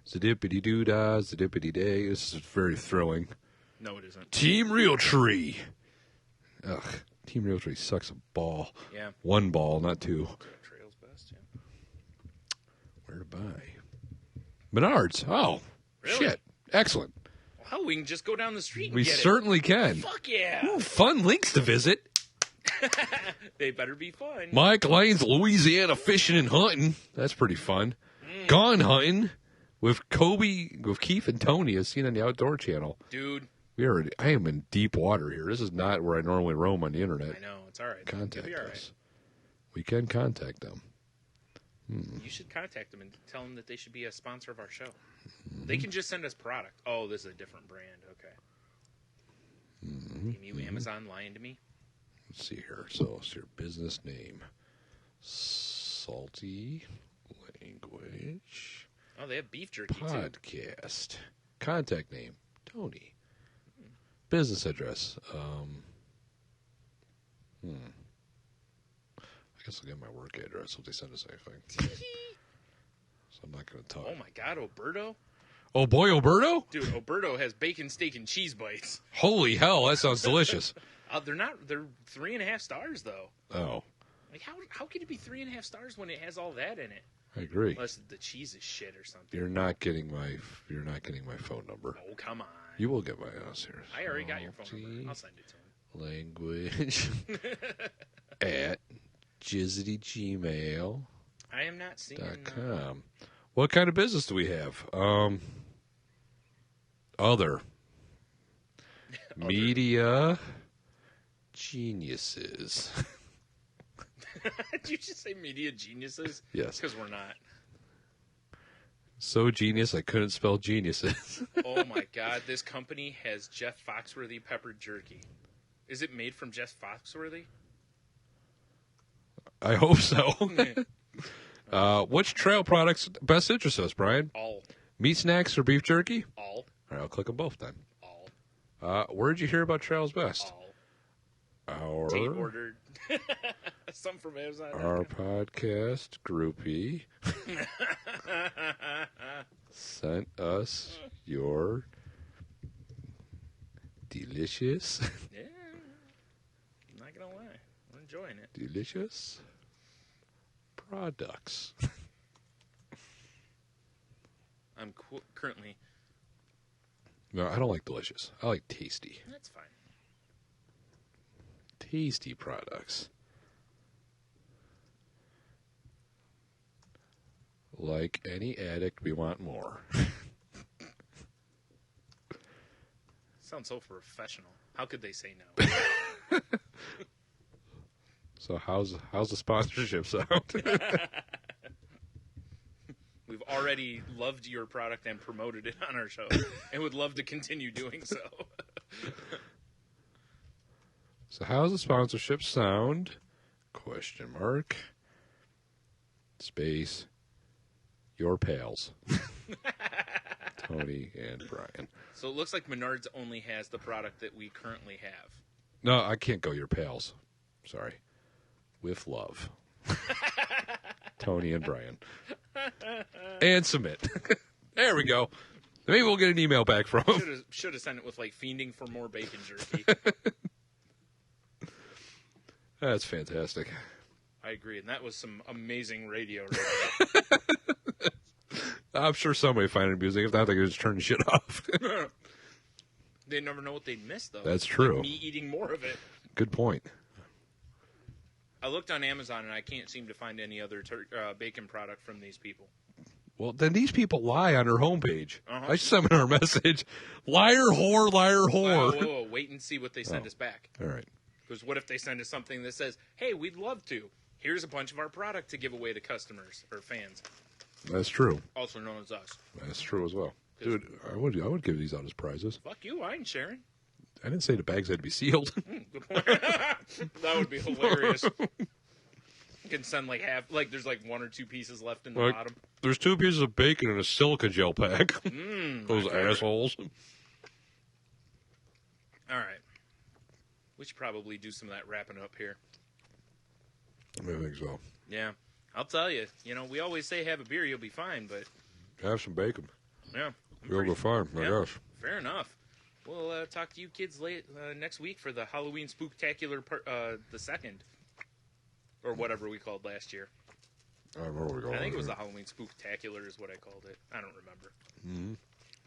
Zidippity-doo-dah, zidippity-day. This is very thrilling. No, it isn't. Team Real Tree. Ugh. Team Realtree sucks a ball. Yeah. One ball, not two. Trail's best, yeah. Where to buy? Menards. Oh, Really? shit. Excellent. Well, hell, we can just go down the street and We get certainly can. Fuck yeah. Ooh, fun links to visit. They better be fun. Mike Lane's Louisiana Fishing and Hunting. That's pretty fun. Gone Hunting with Keith and Tony, as seen on the Outdoor Channel. Dude. I am in deep water here. This is not where I normally roam on the internet. I know. It's all right. Contact It'll be all us. right. We can contact them. You should contact them and tell them that they should be a sponsor of our show. They can just send us product. Oh, this is a different brand. Okay. Damn you, Amazon, lying to me. Let's see here. So it's your business name. Salty Language. Oh, they have beef jerky, too. Podcast. Contact name. Tony. Business address. I guess I'll get my work address if they send us anything. So I'm not going to talk. Oh, my God, Oberto? Oh, boy, Oberto? Dude, Oberto has bacon, steak, and cheese bites. Holy hell, that sounds delicious. They're 3.5 stars, though. Oh, Like, how can it be 3.5 stars when it has all that in it? I agree. Unless the cheese is shit or something. You're not getting my phone number. Oh, come on. You will get my house here. I already got your phone number. I'll send it to him. Language at jizzitygmail.com. I am not seeing... What kind of business do we have? Other. Media geniuses. Did you just say media geniuses? Yes. Because we're not. So genius, I couldn't spell geniuses. Oh, my God. This company has Jeff Foxworthy pepper jerky. Is it made from Jeff Foxworthy? I hope so. Which trail products best interest us, Brian? All. Meat snacks or beef jerky? All. All right, I'll click them both then. All. Where'd you hear about Trails Best? All. Tate ordered some from Amazon. Our podcast groupie sent us your delicious. Yeah. I'm not going to lie. I'm enjoying it. Delicious products. I'm currently... No, I don't like delicious. I like tasty. That's fine. Tasty products. Like any addict, we want more. Sounds so professional. How could they say no? So how's the sponsorship sound? We've already loved your product and promoted it on our show, and would love to continue doing so. So how's the sponsorship sound? Question mark. Space. Your pals. Tony and Brian. So it looks like Menards only has the product that we currently have. No, I can't go your pals. Sorry. With love. Tony and Brian. And submit. There we go. Maybe we'll get an email back from them. Should have sent it with, like, fiending for more bacon jerky. That's fantastic. I agree, and that was some amazing radio. I'm sure somebody find it amusing. If not, they could just turn the shit off. They never know what they'd miss, though. That's true. Like me eating more of it. Good point. I looked on Amazon, and I can't seem to find any other bacon product from these people. Well, then these people lie on their homepage. Uh-huh. I sent them our message. Liar, whore, liar, whore. Whoa. Wait and see what they send us back. All right. Because what if they send us something that says, hey, we'd love to. Here's a bunch of our product to give away to customers or fans. That's true. Also known as us. That's true as well. Dude, I would give these out as prizes. Fuck you, I ain't sharing. I didn't say the bags had to be sealed. Good point. That would be hilarious. You can send there's like one or two pieces left in the bottom. There's 2 pieces of bacon in a silica gel pack. Those assholes. All right. We should probably do some of that wrapping up here. I think so. Yeah. I'll tell you. We always say have a beer, you'll be fine, but... Have some bacon. Yeah. You'll go fine, I guess. Fair enough. we'll talk to you kids next week for the Halloween Spooktacular, the second, or whatever we called last year. I don't remember what we called it. I think it was the Halloween Spooktacular is what I called it. I don't remember. Mm-hmm.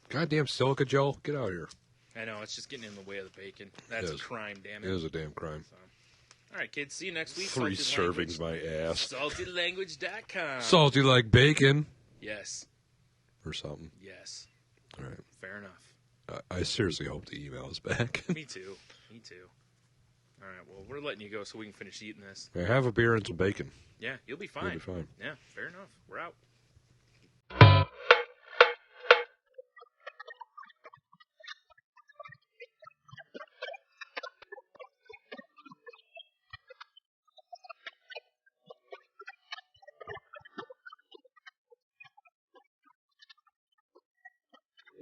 Goddamn Silica Joe, get out of here. I know, it's just getting in the way of the bacon. That's a crime, damn it. It is a damn crime. So. All right, kids, see you next week. 3 servings, my ass. SaltyLanguage.com. Salty like bacon. Yes. Or something. Yes. All right. Fair enough. I seriously hope the email is back. Me too. All right, well, we're letting you go so we can finish eating this. I have a beer and some bacon. Yeah, you'll be fine. You'll be fine. Yeah, fair enough. We're out.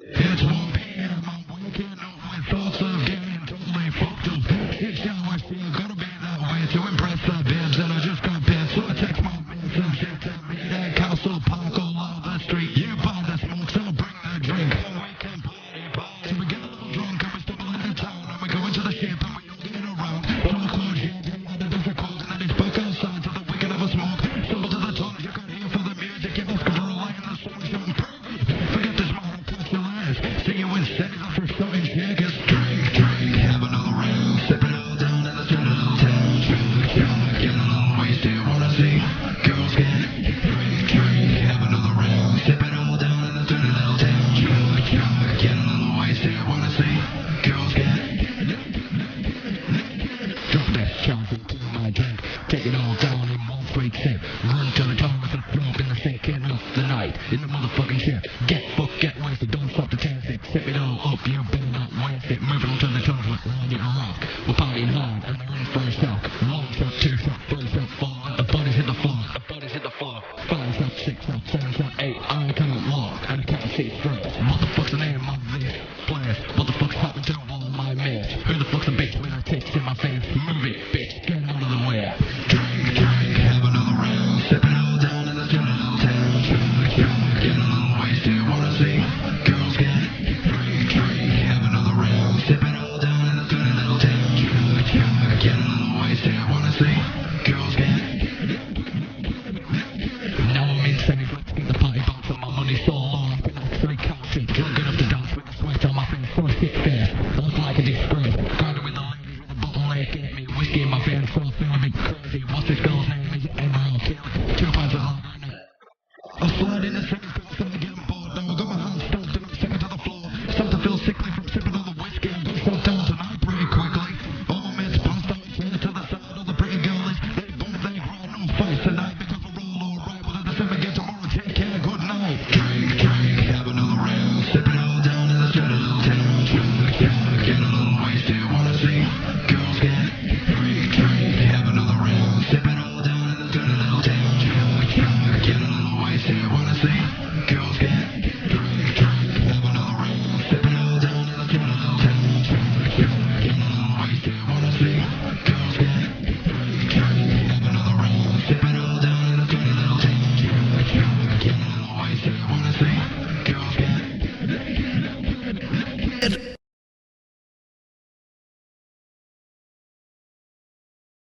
It's 1 p.m. I'm waking up with thoughts of getting totally fucked up. Each time I feel gonna be that way to impress the bids, and I just got pissed. So I text my man some shit to me at Castle Park all over the street. You buy the smoke, so bring the drink. And we can party. So we get a little drunk and we stumble into town, and we go into the ship and we all get around. Talk about shit, and the doors are closed, and then it's back outside so that we can have a smoke. Stumble to the tunnel, you can hear for the music, you must go lie in the sun, shooting perfect. Forget this man, touch your ass. See you instead of for starting jackets. Drink, have another round. Sip it all down in the little town. Chug, get a little wasted. Wanna see girls get drink, have another round. Sip it all down in the little town. Chug, get a little wasted. Wanna see girls get drop that chunk into my drink. Take it all down in one straight sip. Run to the tongue with a throw up in the sink. End of the night in the motherfucking ship. Get fucked, get wasted. Don't stop the tastic. Sip it all up, you better not waste it. Moving on to the tunnels with Randy and Rock. We're partying hard and they're in for a shock. Long shot, 2 shot.